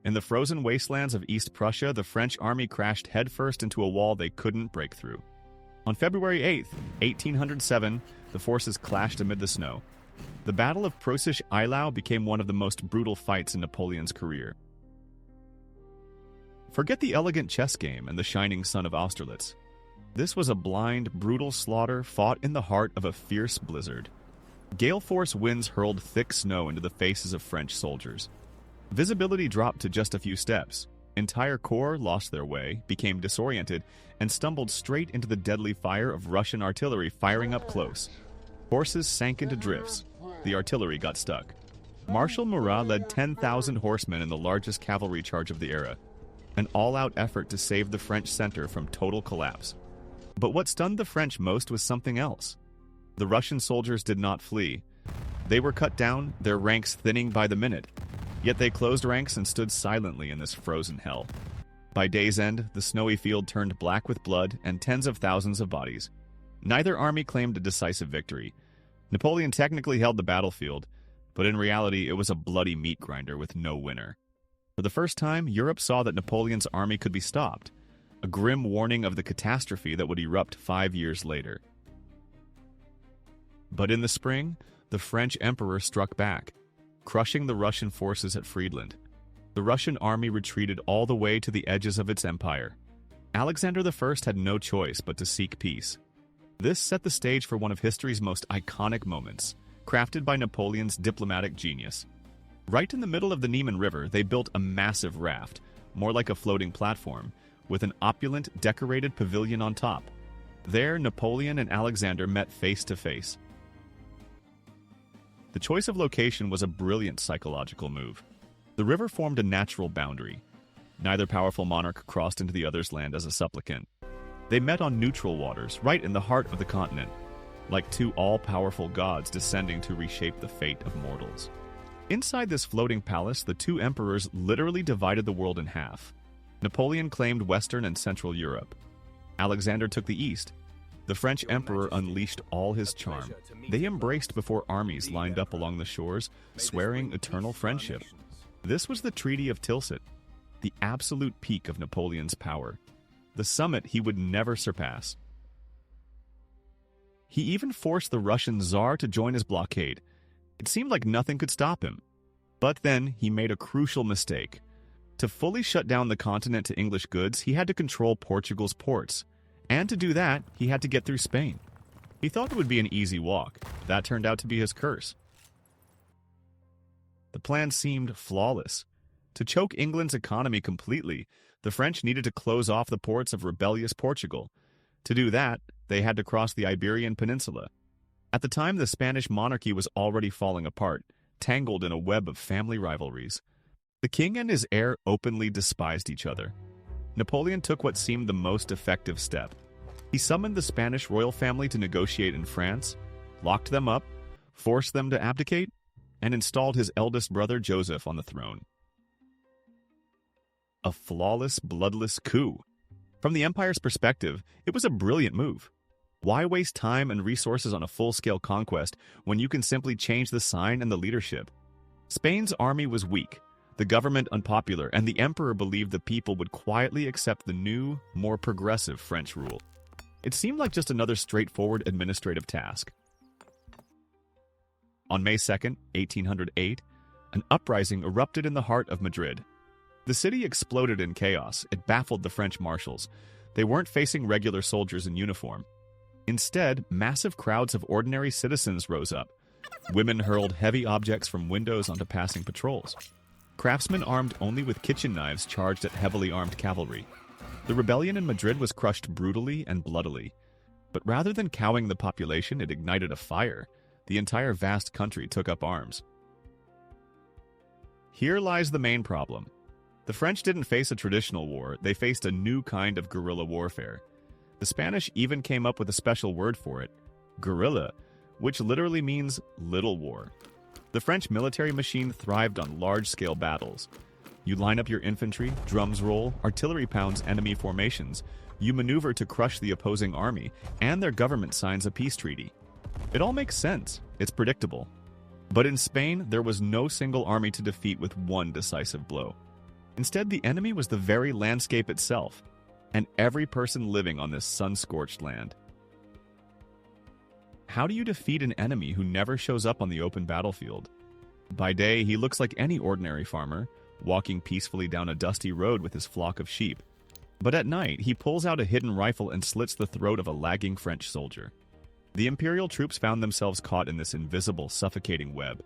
In the frozen wastelands of East Prussia, the French army crashed headfirst into a wall they couldn't break through. On February 8, 1807, the forces clashed amid the snow. The Battle of Preußisch Eylau became one of the most brutal fights in Napoleon's career. Forget the elegant chess game and the shining Sun of Austerlitz. This was a blind, brutal slaughter fought in the heart of a fierce blizzard. Gale-force winds hurled thick snow into the faces of French soldiers. Visibility dropped to just a few steps. Entire corps lost their way, became disoriented, and stumbled straight into the deadly fire of Russian artillery firing up close. Horses sank into drifts. The artillery got stuck. Marshal Murat led 10,000 horsemen in the largest cavalry charge of the era, an all-out effort to save the French center from total collapse. But what stunned the French most was something else. The Russian soldiers did not flee. They were cut down, their ranks thinning by the minute. Yet they closed ranks and stood silently in this frozen hell. By day's end, the snowy field turned black with blood and tens of thousands of bodies. Neither army claimed a decisive victory. Napoleon technically held the battlefield, but in reality it was a bloody meat grinder with no winner. For the first time, Europe saw that Napoleon's army could be stopped, a grim warning of the catastrophe that would erupt 5 years later. But in the spring, the French emperor struck back, crushing the Russian forces at Friedland. The Russian army retreated all the way to the edges of its empire. Alexander I had no choice but to seek peace. This set the stage for one of history's most iconic moments, crafted by Napoleon's diplomatic genius. Right in the middle of the Niemen River, they built a massive raft, more like a floating platform, with an opulent, decorated pavilion on top. There, Napoleon and Alexander met face to face. The choice of location was a brilliant psychological move. The river formed a natural boundary. Neither powerful monarch crossed into the other's land as a supplicant. They met on neutral waters, right in the heart of the continent. like two all-powerful gods descending to reshape the fate of mortals. Inside this floating palace, the two emperors literally divided the world in half. Napoleon claimed Western and Central Europe. Alexander took the East. The French emperor unleashed all his charm. They embraced before armies lined up along the shores, swearing eternal friendship. This was the Treaty of Tilsit, the absolute peak of Napoleon's power, the summit he would never surpass. He even forced the Russian Tsar to join his blockade. It seemed like nothing could stop him. But then he made a crucial mistake. To fully shut down the continent to English goods, he had to control Portugal's ports. And to do that, he had to get through Spain. He thought it would be an easy walk. That turned out to be his curse. The plan seemed flawless. To choke England's economy completely, the French needed to close off the ports of rebellious Portugal. To do that, they had to cross the Iberian Peninsula. At the time, the Spanish monarchy was already falling apart, tangled in a web of family rivalries. The king and his heir openly despised each other. Napoleon took what seemed the most effective step. He summoned the Spanish royal family to negotiate in France, locked them up, forced them to abdicate, and installed his eldest brother Joseph on the throne. A flawless, bloodless coup. From the empire's perspective, it was a brilliant move. Why waste time and resources on a full-scale conquest when you can simply change the sign and the leadership? Spain's army was weak, the government unpopular, and the emperor believed the people would quietly accept the new, more progressive French rule. It seemed like just another straightforward administrative task. On May 2, 1808, an uprising erupted in the heart of Madrid. The city exploded in chaos. It baffled the French marshals. They weren't facing regular soldiers in uniform. Instead, massive crowds of ordinary citizens rose up. Women hurled heavy objects from windows onto passing patrols. Craftsmen armed only with kitchen knives charged at heavily armed cavalry. The rebellion in Madrid was crushed brutally and bloodily. But rather than cowing the population, it ignited a fire. The entire vast country took up arms. Here lies the main problem. The French didn't face a traditional war, they faced a new kind of guerrilla warfare. The Spanish even came up with a special word for it, guerrilla, which literally means little war. The French military machine thrived on large-scale battles. You line up your infantry, drums roll, artillery pounds enemy formations, you maneuver to crush the opposing army, and their government signs a peace treaty. It all makes sense, it's predictable. But in Spain, there was no single army to defeat with one decisive blow. Instead, the enemy was the very landscape itself, and every person living on this sun-scorched land. How do you defeat an enemy who never shows up on the open battlefield? By day, he looks like any ordinary farmer, walking peacefully down a dusty road with his flock of sheep. But at night, he pulls out a hidden rifle and slits the throat of a lagging French soldier. The imperial troops found themselves caught in this invisible, suffocating web.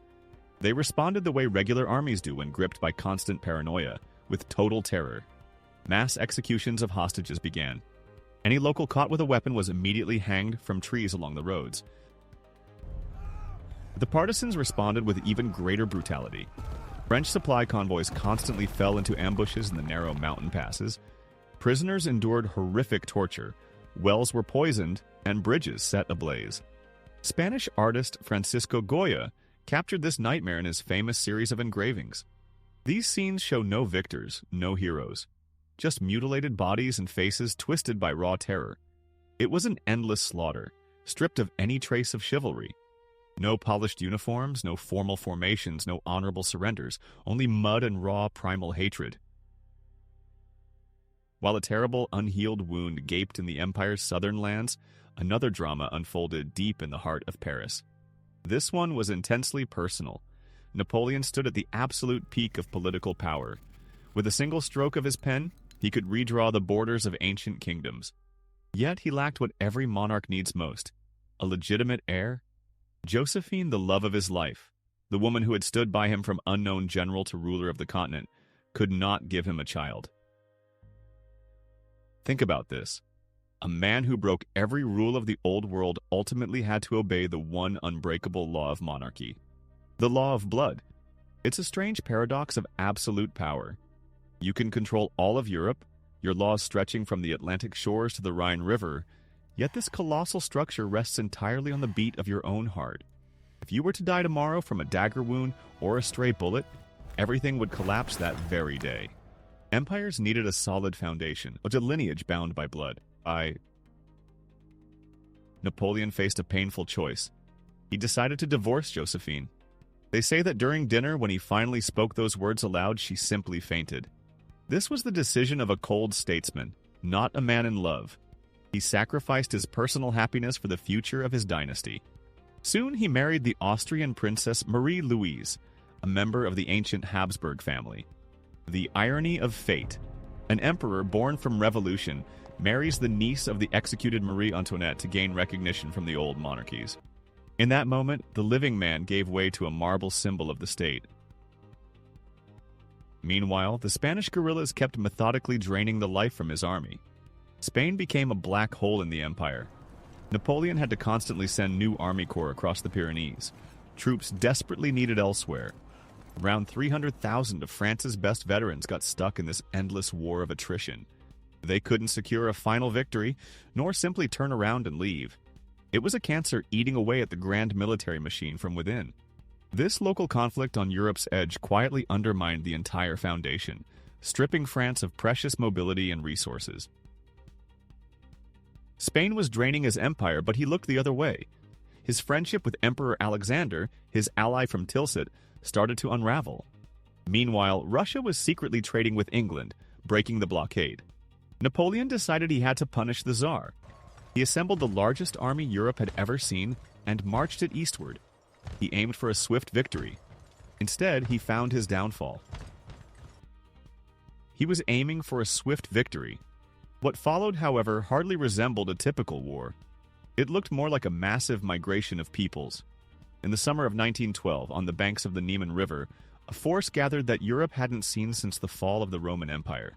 They responded the way regular armies do when gripped by constant paranoia, with total terror. Mass executions of hostages began. Any local caught with a weapon was immediately hanged from trees along the roads. The partisans responded with even greater brutality. French supply convoys constantly fell into ambushes in the narrow mountain passes. Prisoners endured horrific torture. Wells were poisoned, and bridges set ablaze. Spanish artist Francisco Goya captured this nightmare in his famous series of engravings. These scenes show no victors, no heroes. Just mutilated bodies and faces twisted by raw terror. It was an endless slaughter, stripped of any trace of chivalry. No polished uniforms, no formal formations, no honorable surrenders, only mud and raw primal hatred. While a terrible, unhealed wound gaped in the empire's southern lands, another drama unfolded deep in the heart of Paris. This one was intensely personal. Napoleon stood at the absolute peak of political power. With a single stroke of his pen, he could redraw the borders of ancient kingdoms. Yet he lacked what every monarch needs most: a legitimate heir. Josephine, the love of his life, the woman who had stood by him from unknown general to ruler of the continent, could not give him a child. Think about this. A man who broke every rule of the old world ultimately had to obey the one unbreakable law of monarchy. The law of blood. It's a strange paradox of absolute power. You can control all of Europe, your laws stretching from the Atlantic shores to the Rhine River, Yet this colossal structure rests entirely on the beat of your own heart. If you were to die tomorrow from a dagger wound or a stray bullet, everything would collapse that very day. Empires needed a solid foundation, a lineage bound by blood. Napoleon faced a painful choice. He decided to divorce Josephine. They say that during dinner, when he finally spoke those words aloud, she simply fainted. This was the decision of a cold statesman, not a man in love. He sacrificed his personal happiness for the future of his dynasty. Soon he married the Austrian princess Marie-Louise, a member of the ancient Habsburg family. The irony of fate. An emperor born from revolution marries the niece of the executed Marie Antoinette to gain recognition from the old monarchies. In that moment, the living man gave way to a marble symbol of the state. Meanwhile, the Spanish guerrillas kept methodically draining the life from his army. Spain became a black hole in the empire. Napoleon had to constantly send new army corps across the Pyrenees. Troops desperately needed elsewhere. Around 300,000 of France's best veterans got stuck in this endless war of attrition. They couldn't secure a final victory, nor simply turn around and leave. It was a cancer eating away at the grand military machine from within. This local conflict on Europe's edge quietly undermined the entire foundation, stripping France of precious mobility and resources. Spain was draining his empire, but he looked the other way. His friendship with Emperor Alexander, his ally from Tilsit, started to unravel. Meanwhile, Russia was secretly trading with England, breaking the blockade. Napoleon decided he had to punish the Tsar. He assembled the largest army Europe had ever seen and marched it eastward. He aimed for a swift victory. Instead, he found his downfall. He was aiming for a swift victory. What followed, however, hardly resembled a typical war. It looked more like a massive migration of peoples. In the summer of 1912, on the banks of the Niemen River, a force gathered that Europe hadn't seen since the fall of the Roman Empire.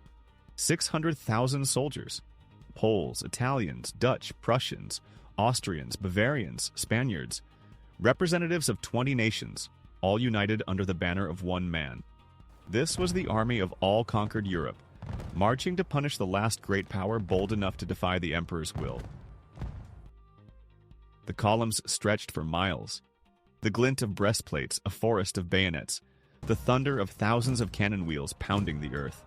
600,000 soldiers. Poles, Italians, Dutch, Prussians, Austrians, Bavarians, Spaniards. Representatives of 20 nations, all united under the banner of one man. This was the army of all conquered Europe, marching to punish the last great power bold enough to defy the emperor's will. The columns stretched for miles. The glint of breastplates, a forest of bayonets, the thunder of thousands of cannon wheels pounding the earth.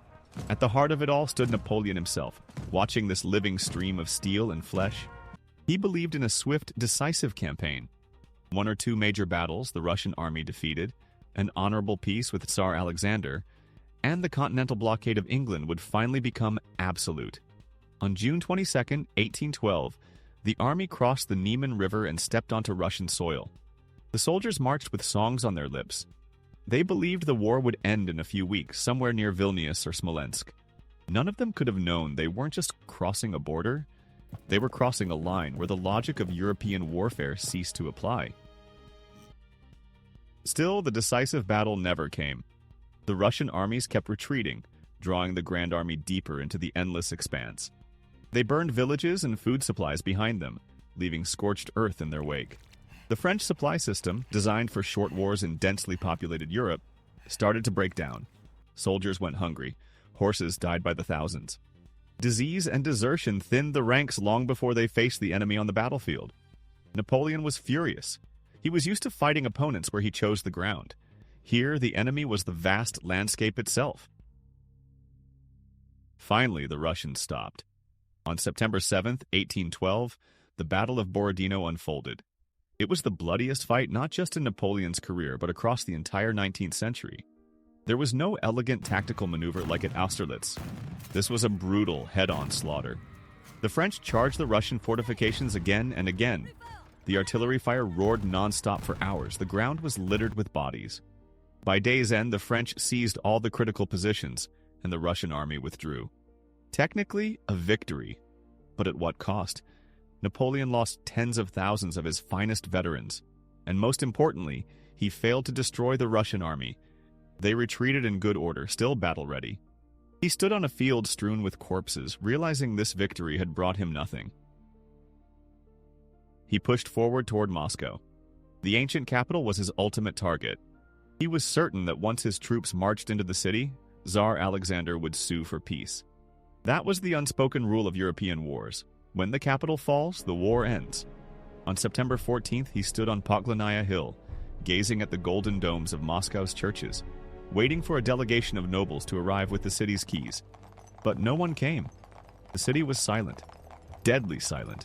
At the heart of it all stood Napoleon himself, watching this living stream of steel and flesh. He believed in a swift, decisive campaign. 1 or 2 major battles the Russian army defeated, an honorable peace with Tsar Alexander, and the continental blockade of England would finally become absolute. On June 22, 1812, the army crossed the Niemen River and stepped onto Russian soil. The soldiers marched with songs on their lips. They believed the war would end in a few weeks, somewhere near Vilnius or Smolensk. None of them could have known they weren't just crossing a border. They were crossing a line where the logic of European warfare ceased to apply. Still, the decisive battle never came. The Russian armies kept retreating, drawing the Grand Army deeper into the endless expanse. They burned villages and food supplies behind them, leaving scorched earth in their wake. The French supply system, designed for short wars in densely populated Europe, started to break down. Soldiers went hungry. Horses died by the thousands. Disease and desertion thinned the ranks long before they faced the enemy on the battlefield. Napoleon was furious. He was used to fighting opponents where he chose the ground. Here, the enemy was the vast landscape itself. Finally, the Russians stopped. On September 7, 1812, the Battle of Borodino unfolded. It was the bloodiest fight not just in Napoleon's career, but across the entire 19th century. There was no elegant tactical maneuver like at Austerlitz. This was a brutal, head-on slaughter. The French charged the Russian fortifications again and again. The artillery fire roared non-stop for hours. The ground was littered with bodies. By day's end, the French seized all the critical positions, and the Russian army withdrew. Technically, a victory. But at what cost? Napoleon lost tens of thousands of his finest veterans. And most importantly, he failed to destroy the Russian army. They retreated in good order, still battle-ready. He stood on a field strewn with corpses, realizing this victory had brought him nothing. He pushed forward toward Moscow. The ancient capital was his ultimate target. He was certain that once his troops marched into the city, Tsar Alexander would sue for peace. That was the unspoken rule of European wars. When the capital falls, the war ends. On September 14th, he stood on Poklanaya Hill, gazing at the golden domes of Moscow's churches, waiting for a delegation of nobles to arrive with the city's keys. But no one came. The city was silent, deadly silent.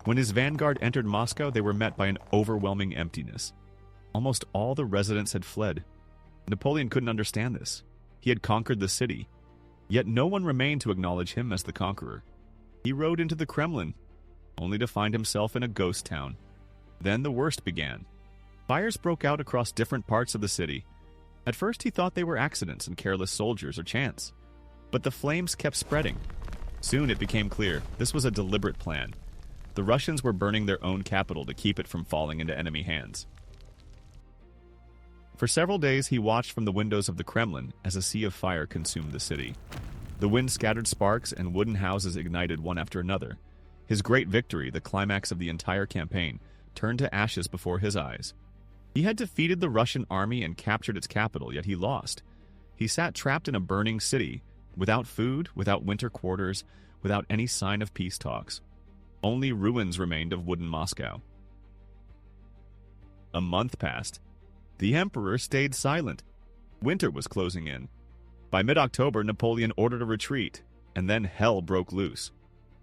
When his vanguard entered Moscow, they were met by an overwhelming emptiness. Almost all the residents had fled. Napoleon couldn't understand this. He had conquered the city, yet no one remained to acknowledge him as the conqueror. He rode into the Kremlin, only to find himself in a ghost town. Then the worst began. Fires broke out across different parts of the city. At first he thought they were accidents and careless soldiers or chance. But the flames kept spreading. Soon it became clear this was a deliberate plan. The Russians were burning their own capital to keep it from falling into enemy hands. For several days he watched from the windows of the Kremlin as a sea of fire consumed the city. The wind scattered sparks and wooden houses ignited one after another. His great victory, the climax of the entire campaign, turned to ashes before his eyes. He had defeated the Russian army and captured its capital, yet he lost. He sat trapped in a burning city, without food, without winter quarters, without any sign of peace talks. Only ruins remained of wooden Moscow. A month passed. The emperor stayed silent. Winter was closing in. By mid-October, Napoleon ordered a retreat, and then hell broke loose.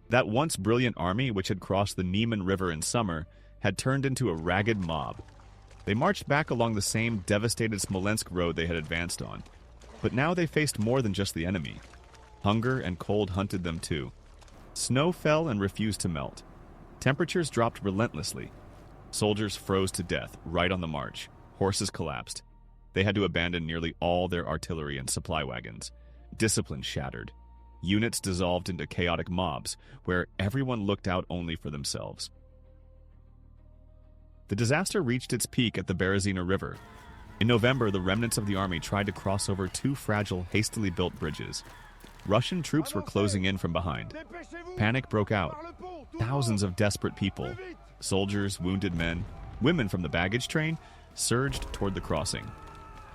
That once brilliant army, which had crossed the Niemen River in summer, had turned into a ragged mob. They marched back along the same devastated Smolensk road they had advanced on. But now they faced more than just the enemy. Hunger and cold hunted them too. Snow fell and refused to melt. Temperatures dropped relentlessly. Soldiers froze to death right on the march. Horses collapsed. They had to abandon nearly all their artillery and supply wagons. Discipline shattered. Units dissolved into chaotic mobs, where everyone looked out only for themselves. The disaster reached its peak at the Berezina River. In November, the remnants of the army tried to cross over two fragile, hastily built bridges. Russian troops were closing in from behind. Panic broke out. Thousands of desperate people, soldiers, wounded men, women from the baggage train, surged toward the crossing.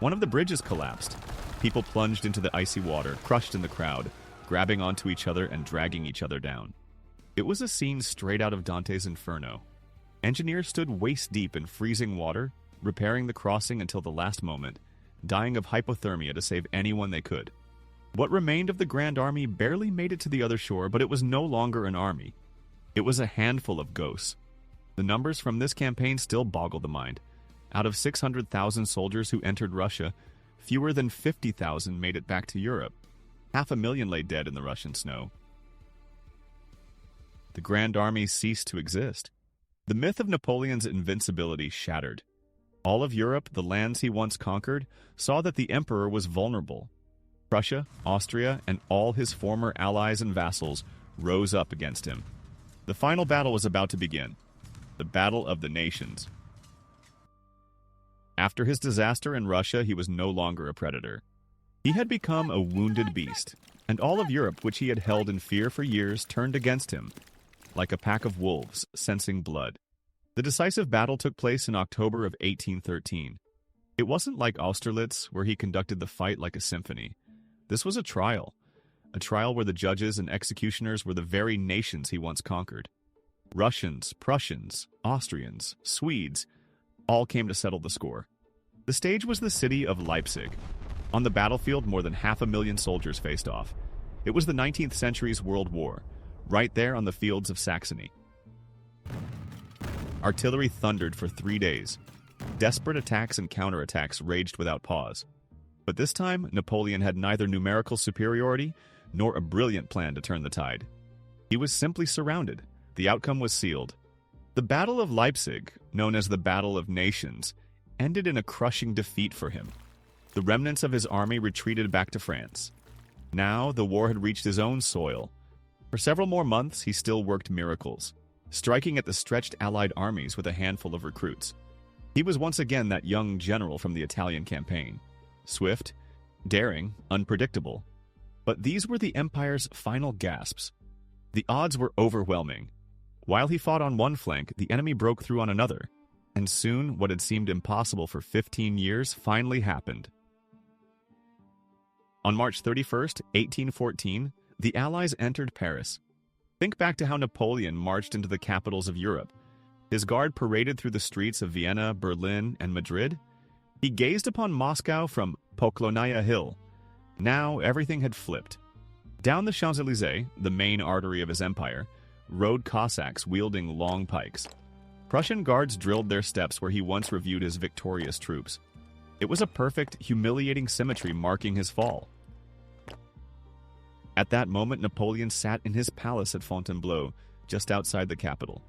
One of the bridges collapsed. People plunged into the icy water, crushed in the crowd, grabbing onto each other and dragging each other down. It was a scene straight out of Dante's Inferno. Engineers stood waist-deep in freezing water, repairing the crossing until the last moment, dying of hypothermia to save anyone they could. What remained of the Grand Army barely made it to the other shore, but it was no longer an army. It was a handful of ghosts. The numbers from this campaign still boggle the mind. Out of 600,000 soldiers who entered Russia, fewer than 50,000 made it back to Europe. 500,000 lay dead in the Russian snow. The Grand Army ceased to exist. The myth of Napoleon's invincibility shattered. All of Europe, the lands he once conquered, saw that the emperor was vulnerable. Prussia, Austria, and all his former allies and vassals rose up against him. The final battle was about to begin. The Battle of the Nations. After his disaster in Russia, he was no longer a predator. He had become a wounded beast, and all of Europe, which he had held in fear for years, turned against him, like a pack of wolves sensing blood. The decisive battle took place in October of 1813. It wasn't like Austerlitz, where he conducted the fight like a symphony. This was a trial where the judges and executioners were the very nations he once conquered. Russians, Prussians, Austrians, Swedes, all came to settle the score. The stage was the city of Leipzig. On the battlefield, more than 500,000 soldiers faced off. It was the 19th century's World War, right there on the fields of Saxony. Artillery thundered for 3 days. Desperate attacks and counterattacks raged without pause. But this time, Napoleon had neither numerical superiority nor a brilliant plan to turn the tide. He was simply surrounded. The outcome was sealed. The Battle of Leipzig, known as the Battle of Nations, ended in a crushing defeat for him. The remnants of his army retreated back to France. Now, the war had reached his own soil. For several more months, he still worked miracles, striking at the stretched Allied armies with a handful of recruits. He was once again that young general from the Italian campaign. Swift, daring, unpredictable. But these were the Empire's final gasps. The odds were overwhelming. While he fought on one flank, the enemy broke through on another. And soon, what had seemed impossible for 15 years finally happened. On March 31st, 1814, the Allies entered Paris. Think back to how Napoleon marched into the capitals of Europe. His guard paraded through the streets of Vienna, Berlin, and Madrid. He gazed upon Moscow from Poklonaya Hill. Now everything had flipped. Down the Champs-Élysées, the main artery of his empire, rode Cossacks wielding long pikes. Prussian guards drilled their steps where he once reviewed his victorious troops. It was a perfect, humiliating symmetry marking his fall. At that moment, Napoleon sat in his palace at Fontainebleau, just outside the capital.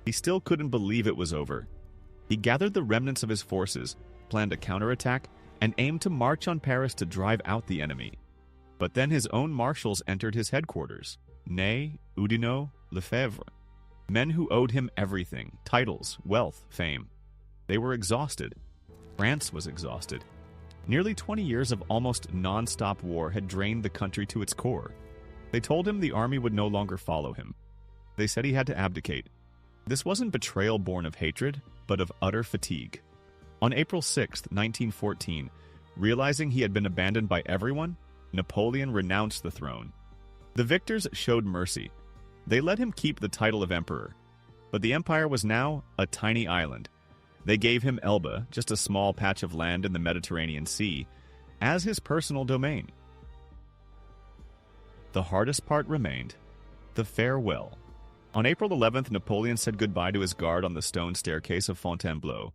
He still couldn't believe it was over. He gathered the remnants of his forces, planned a counterattack, and aimed to march on Paris to drive out the enemy. But then his own marshals entered his headquarters, Ney, Oudinot, Lefebvre, men who owed him everything, titles, wealth, fame. They were exhausted. France was exhausted. Nearly 20 years of almost non-stop war had drained the country to its core. They told him the army would no longer follow him. They said he had to abdicate. This wasn't betrayal born of hatred, but of utter fatigue. On April 6, 1914, realizing he had been abandoned by everyone, Napoleon renounced the throne. The victors showed mercy. They let him keep the title of emperor. But the empire was now a tiny island. They gave him Elba, just a small patch of land in the Mediterranean Sea, as his personal domain. The hardest part remained: the farewell. On April 11th, Napoleon said goodbye to his guard on the stone staircase of Fontainebleau.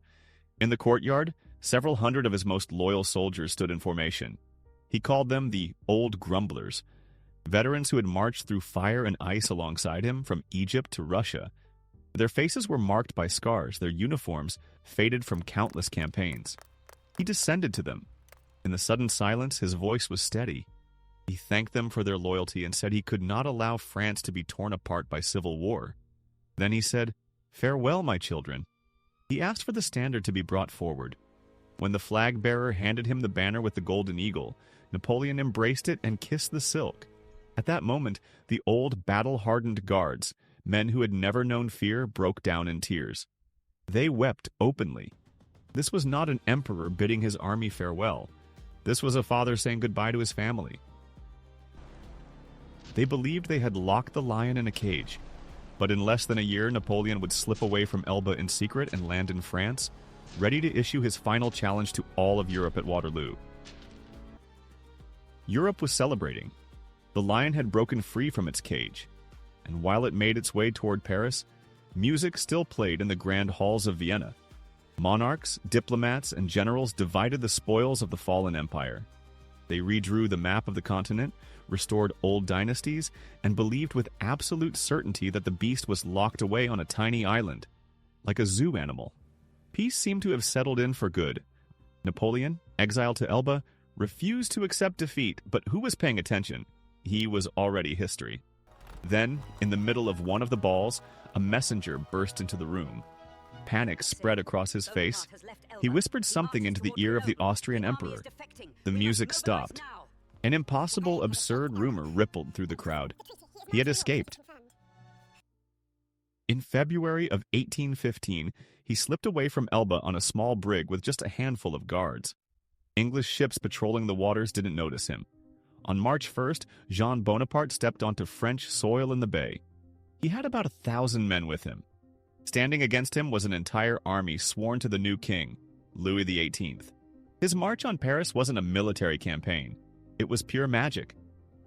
In the courtyard, several hundred of his most loyal soldiers stood in formation. He called them the Old Grumblers, veterans who had marched through fire and ice alongside him from Egypt to Russia. Their faces were marked by scars, their uniforms faded from countless campaigns. He descended to them. In the sudden silence, his voice was steady. He thanked them for their loyalty and said he could not allow France to be torn apart by civil war. Then he said, "Farewell, my children." He asked for the standard to be brought forward. When the flag-bearer handed him the banner with the golden eagle, Napoleon embraced it and kissed the silk. At that moment, the old battle-hardened guards, men who had never known fear, broke down in tears. They wept openly. This was not an emperor bidding his army farewell. This was a father saying goodbye to his family. They believed they had locked the lion in a cage. But in less than a year, Napoleon would slip away from Elba in secret and land in France, ready to issue his final challenge to all of Europe at Waterloo. Europe was celebrating. The lion had broken free from its cage, and while it made its way toward Paris, music still played in the grand halls of Vienna. Monarchs, diplomats, and generals divided the spoils of the fallen empire. They redrew the map of the continent, restored old dynasties, and believed with absolute certainty that the beast was locked away on a tiny island, like a zoo animal. Peace seemed to have settled in for good. Napoleon, exiled to Elba, refused to accept defeat, but who was paying attention? He was already history. Then, in the middle of one of the balls, a messenger burst into the room. Panic spread across his face. He whispered something into the ear of the Austrian emperor. The music stopped. An impossible, absurd rumor rippled through the crowd. He had escaped. In February of 1815, he slipped away from Elba on a small brig with just a handful of guards. English ships patrolling the waters didn't notice him. On March 1st, Jean Bonaparte stepped onto French soil in the bay. He had about 1,000 men with him. Standing against him was an entire army sworn to the new king, Louis XVIII. His march on Paris wasn't a military campaign. It was pure magic,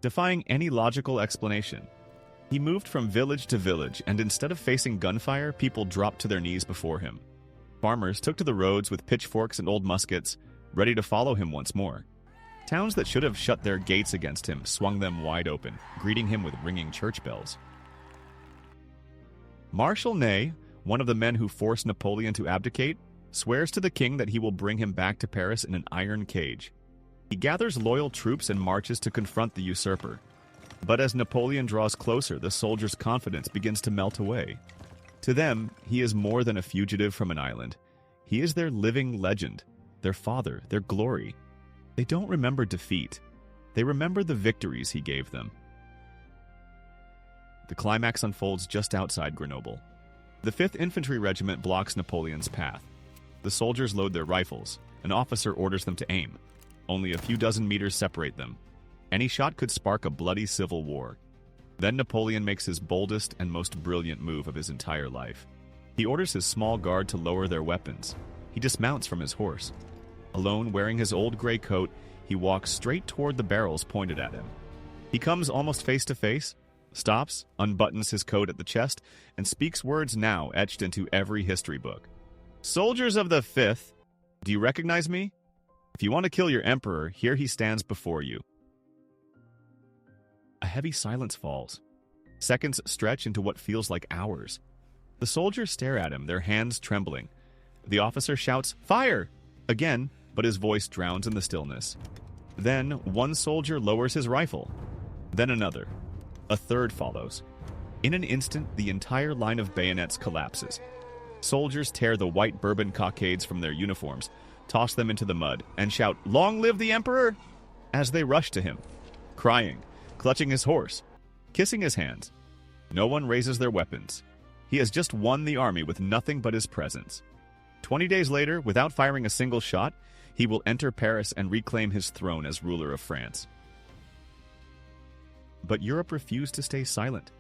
defying any logical explanation. He moved from village to village, and instead of facing gunfire, people dropped to their knees before him. Farmers took to the roads with pitchforks and old muskets, ready to follow him once more. Towns that should have shut their gates against him swung them wide open, greeting him with ringing church bells. Marshal Ney, one of the men who forced Napoleon to abdicate, swears to the king that he will bring him back to Paris in an iron cage. He gathers loyal troops and marches to confront the usurper. But as Napoleon draws closer, the soldiers' confidence begins to melt away. To them, he is more than a fugitive from an island. He is their living legend, their father, their glory. They don't remember defeat. They remember the victories he gave them. The climax unfolds just outside Grenoble. The 5th Infantry Regiment blocks Napoleon's path. The soldiers load their rifles. An officer orders them to aim. Only a few dozen meters separate them. Any shot could spark a bloody civil war. Then Napoleon makes his boldest and most brilliant move of his entire life. He orders his small guard to lower their weapons. He dismounts from his horse. Alone, wearing his old gray coat, he walks straight toward the barrels pointed at him. He comes almost face to face, stops, unbuttons his coat at the chest, and speaks words now etched into every history book. "Soldiers of the 5th, do you recognize me? If you want to kill your emperor, here he stands before you." A heavy silence falls. Seconds stretch into what feels like hours. The soldiers stare at him, their hands trembling. The officer shouts, "Fire!" again, but his voice drowns in the stillness. Then one soldier lowers his rifle. Then another. A third follows. In an instant, the entire line of bayonets collapses. Soldiers tear the white bourbon cockades from their uniforms, toss them into the mud, and shout, "Long live the emperor!" as they rush to him, crying, clutching his horse, kissing his hands. No one raises their weapons. He has just won the army with nothing but his presence. 20 days later, without firing a single shot, he will enter Paris and reclaim his throne as ruler of France. But Europe refused to stay silent.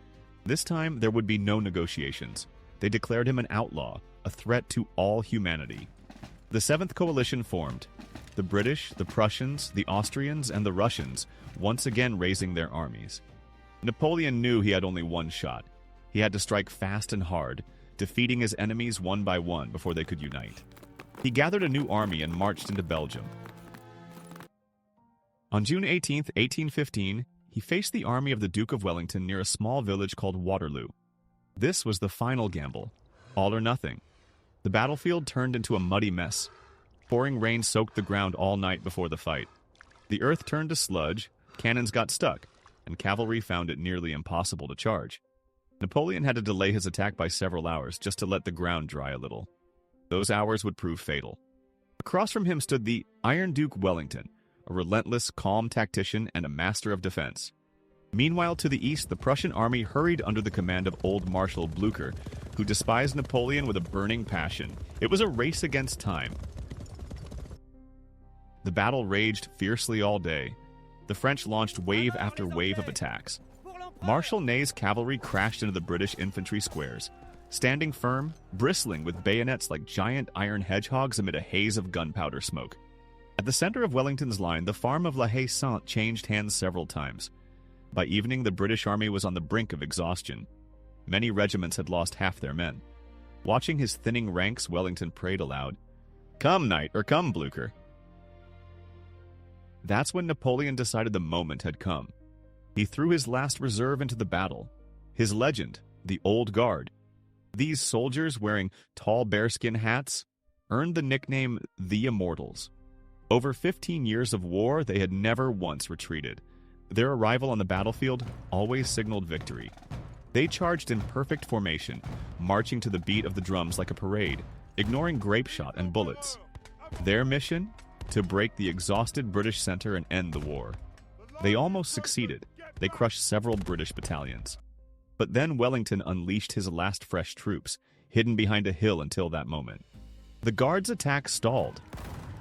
This time, there would be no negotiations. They declared him an outlaw, a threat to all humanity. The Seventh Coalition formed. The British, the Prussians, the Austrians, and the Russians, once again raising their armies. Napoleon knew he had only one shot. He had to strike fast and hard, defeating his enemies one by one before they could unite. He gathered a new army and marched into Belgium. On June 18, 1815, he faced the army of the Duke of Wellington near a small village called Waterloo. This was the final gamble, all or nothing. The battlefield turned into a muddy mess. Pouring rain soaked the ground all night before the fight. The earth turned to sludge, cannons got stuck, and cavalry found it nearly impossible to charge. Napoleon had to delay his attack by several hours just to let the ground dry a little. Those hours would prove fatal. Across from him stood the Iron Duke Wellington, a relentless, calm tactician and a master of defense. Meanwhile, to the east, the Prussian army hurried under the command of old Marshal Blucher, who despised Napoleon with a burning passion. It was a race against time. The battle raged fiercely all day. The French launched wave after wave of attacks. Marshal Ney's cavalry crashed into the British infantry squares, standing firm, bristling with bayonets like giant iron hedgehogs amid a haze of gunpowder smoke. At the center of Wellington's line, the farm of La Haye-Sainte changed hands several times. By evening, the British army was on the brink of exhaustion. Many regiments had lost half their men. Watching his thinning ranks, Wellington prayed aloud, "Come, knight, or come, Blucher." That's when Napoleon decided the moment had come. He threw his last reserve into the battle. His legend, the Old Guard. These soldiers wearing tall bearskin hats earned the nickname the Immortals. Over 15 years of war, they had never once retreated. Their arrival on the battlefield always signaled victory. They charged in perfect formation, marching to the beat of the drums like a parade, ignoring grape shot and bullets. Their mission? To break the exhausted British center and end the war. They almost succeeded. They crushed several British battalions. But then Wellington unleashed his last fresh troops, hidden behind a hill until that moment. The Guards' attack stalled.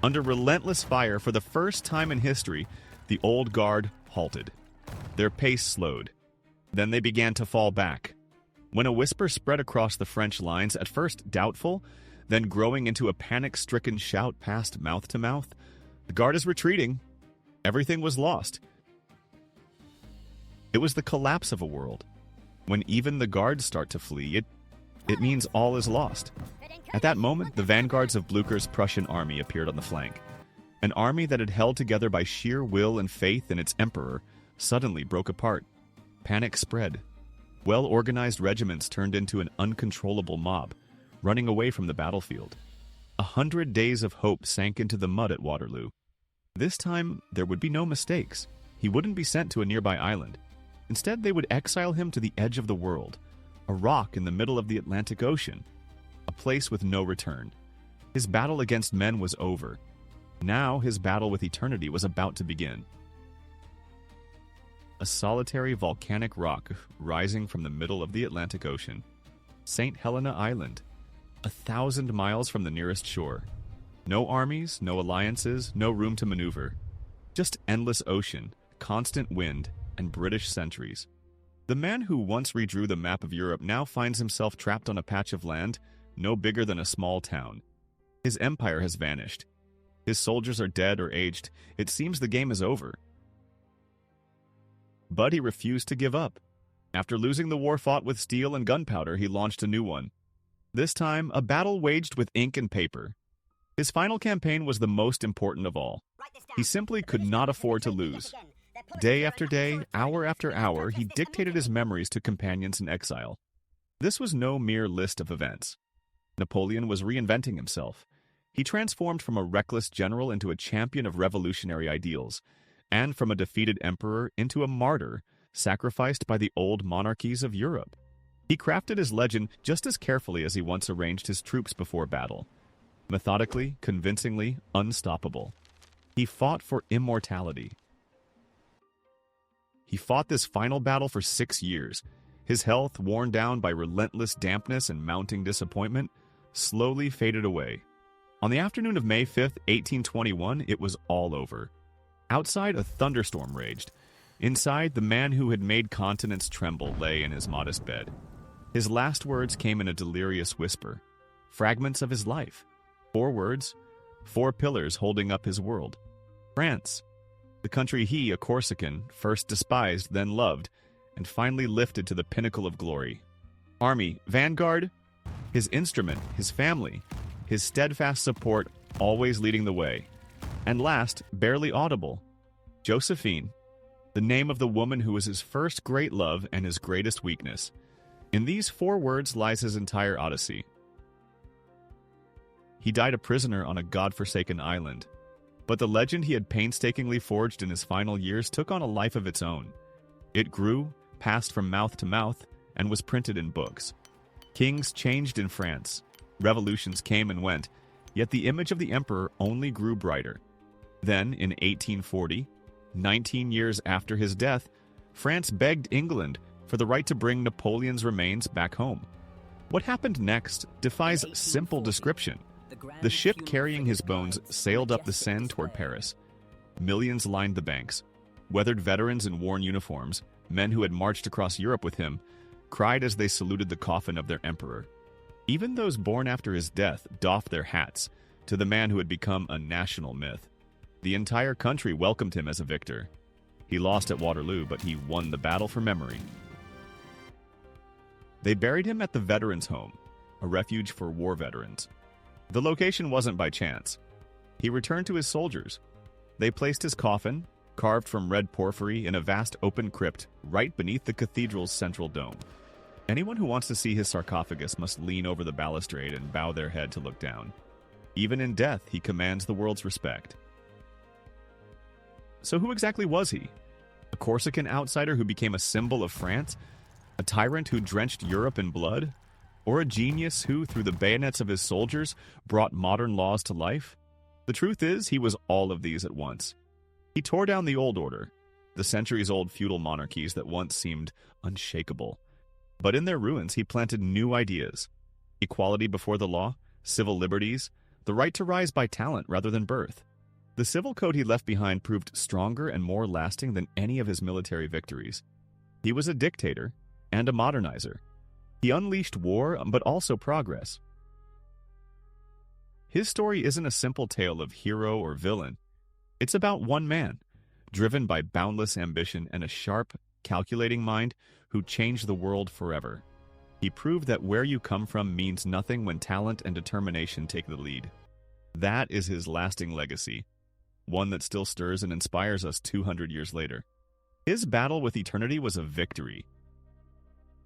Under relentless fire, for the first time in history, the Old Guard halted. Their pace slowed. Then they began to fall back. When a whisper spread across the French lines, at first doubtful, then growing into a panic-stricken shout passed mouth to mouth, "The Guard is retreating." Everything was lost. It was the collapse of a world. When even the Guards start to flee, it means all is lost. At that moment, the vanguards of Blucher's Prussian army appeared on the flank. An army that had held together by sheer will and faith in its emperor suddenly broke apart. Panic spread. Well-organized regiments turned into an uncontrollable mob, running away from the battlefield. 100 days of hope sank into the mud at Waterloo. This time, there would be no mistakes. He wouldn't be sent to a nearby island. Instead, they would exile him to the edge of the world, a rock in the middle of the Atlantic Ocean, a place with no return. His battle against men was over. Now his battle with eternity was about to begin. A solitary volcanic rock rising from the middle of the Atlantic Ocean. St. Helena Island, 1,000 miles from the nearest shore. No armies, no alliances, no room to maneuver. Just endless ocean, constant wind, and British sentries. The man who once redrew the map of Europe now finds himself trapped on a patch of land no bigger than a small town. His empire has vanished. His soldiers are dead or aged. It seems the game is over. But he refused to give up. After losing the war fought with steel and gunpowder, he launched a new one. This time, a battle waged with ink and paper. His final campaign was the most important of all. He simply could not afford to lose. Day after day, hour after hour, he dictated his memories to companions in exile. This was no mere list of events. Napoleon was reinventing himself. He transformed from a reckless general into a champion of revolutionary ideals, and from a defeated emperor into a martyr, sacrificed by the old monarchies of Europe. He crafted his legend just as carefully as he once arranged his troops before battle. Methodically, convincingly, unstoppable. He fought for immortality. He fought this final battle for 6 years. His health, worn down by relentless dampness and mounting disappointment, slowly faded away. On the afternoon of May 5th, 1821, it was all over. Outside, a thunderstorm raged. Inside, the man who had made continents tremble lay in his modest bed. His last words came in a delirious whisper. Fragments of his life. 4 words, 4 pillars holding up his world. France. The country he, a Corsican, first despised, then loved, and finally lifted to the pinnacle of glory. Army, vanguard, his instrument, his family, his steadfast support always leading the way. And last, barely audible, Josephine, the name of the woman who was his first great love and his greatest weakness. In these 4 words lies his entire odyssey. He died a prisoner on a god-forsaken island, but the legend he had painstakingly forged in his final years took on a life of its own. It grew, passed from mouth to mouth, and was printed in books. Kings changed in France. Revolutions came and went, yet the image of the emperor only grew brighter. Then, in 1840, 19 years after his death, France begged England for the right to bring Napoleon's remains back home. What happened next defies simple description. The ship carrying his bones sailed up the Seine toward Paris. Millions lined the banks. Weathered veterans in worn uniforms, men who had marched across Europe with him, cried as they saluted the coffin of their emperor. Even those born after his death doffed their hats to the man who had become a national myth. The entire country welcomed him as a victor. He lost at Waterloo, but he won the battle for memory. They buried him at the Veterans Home, a refuge for war veterans. The location wasn't by chance. He returned to his soldiers. They placed his coffin, carved from red porphyry, in a vast open crypt right beneath the cathedral's central dome. Anyone who wants to see his sarcophagus must lean over the balustrade and bow their head to look down. Even in death, he commands the world's respect. So who exactly was he? A Corsican outsider who became a symbol of France? A tyrant who drenched Europe in blood? Or a genius who, through the bayonets of his soldiers, brought modern laws to life? The truth is, he was all of these at once. He tore down the old order, the centuries-old feudal monarchies that once seemed unshakable. But in their ruins, he planted new ideas. Equality before the law, civil liberties, the right to rise by talent rather than birth. The civil code he left behind proved stronger and more lasting than any of his military victories. He was a dictator and a modernizer. He unleashed war, but also progress. His story isn't a simple tale of hero or villain. It's about one man, driven by boundless ambition and a sharp, calculating mind who changed the world forever. He proved that where you come from means nothing when talent and determination take the lead. That is his lasting legacy, one that still stirs and inspires us 200 years later. His battle with eternity was a victory,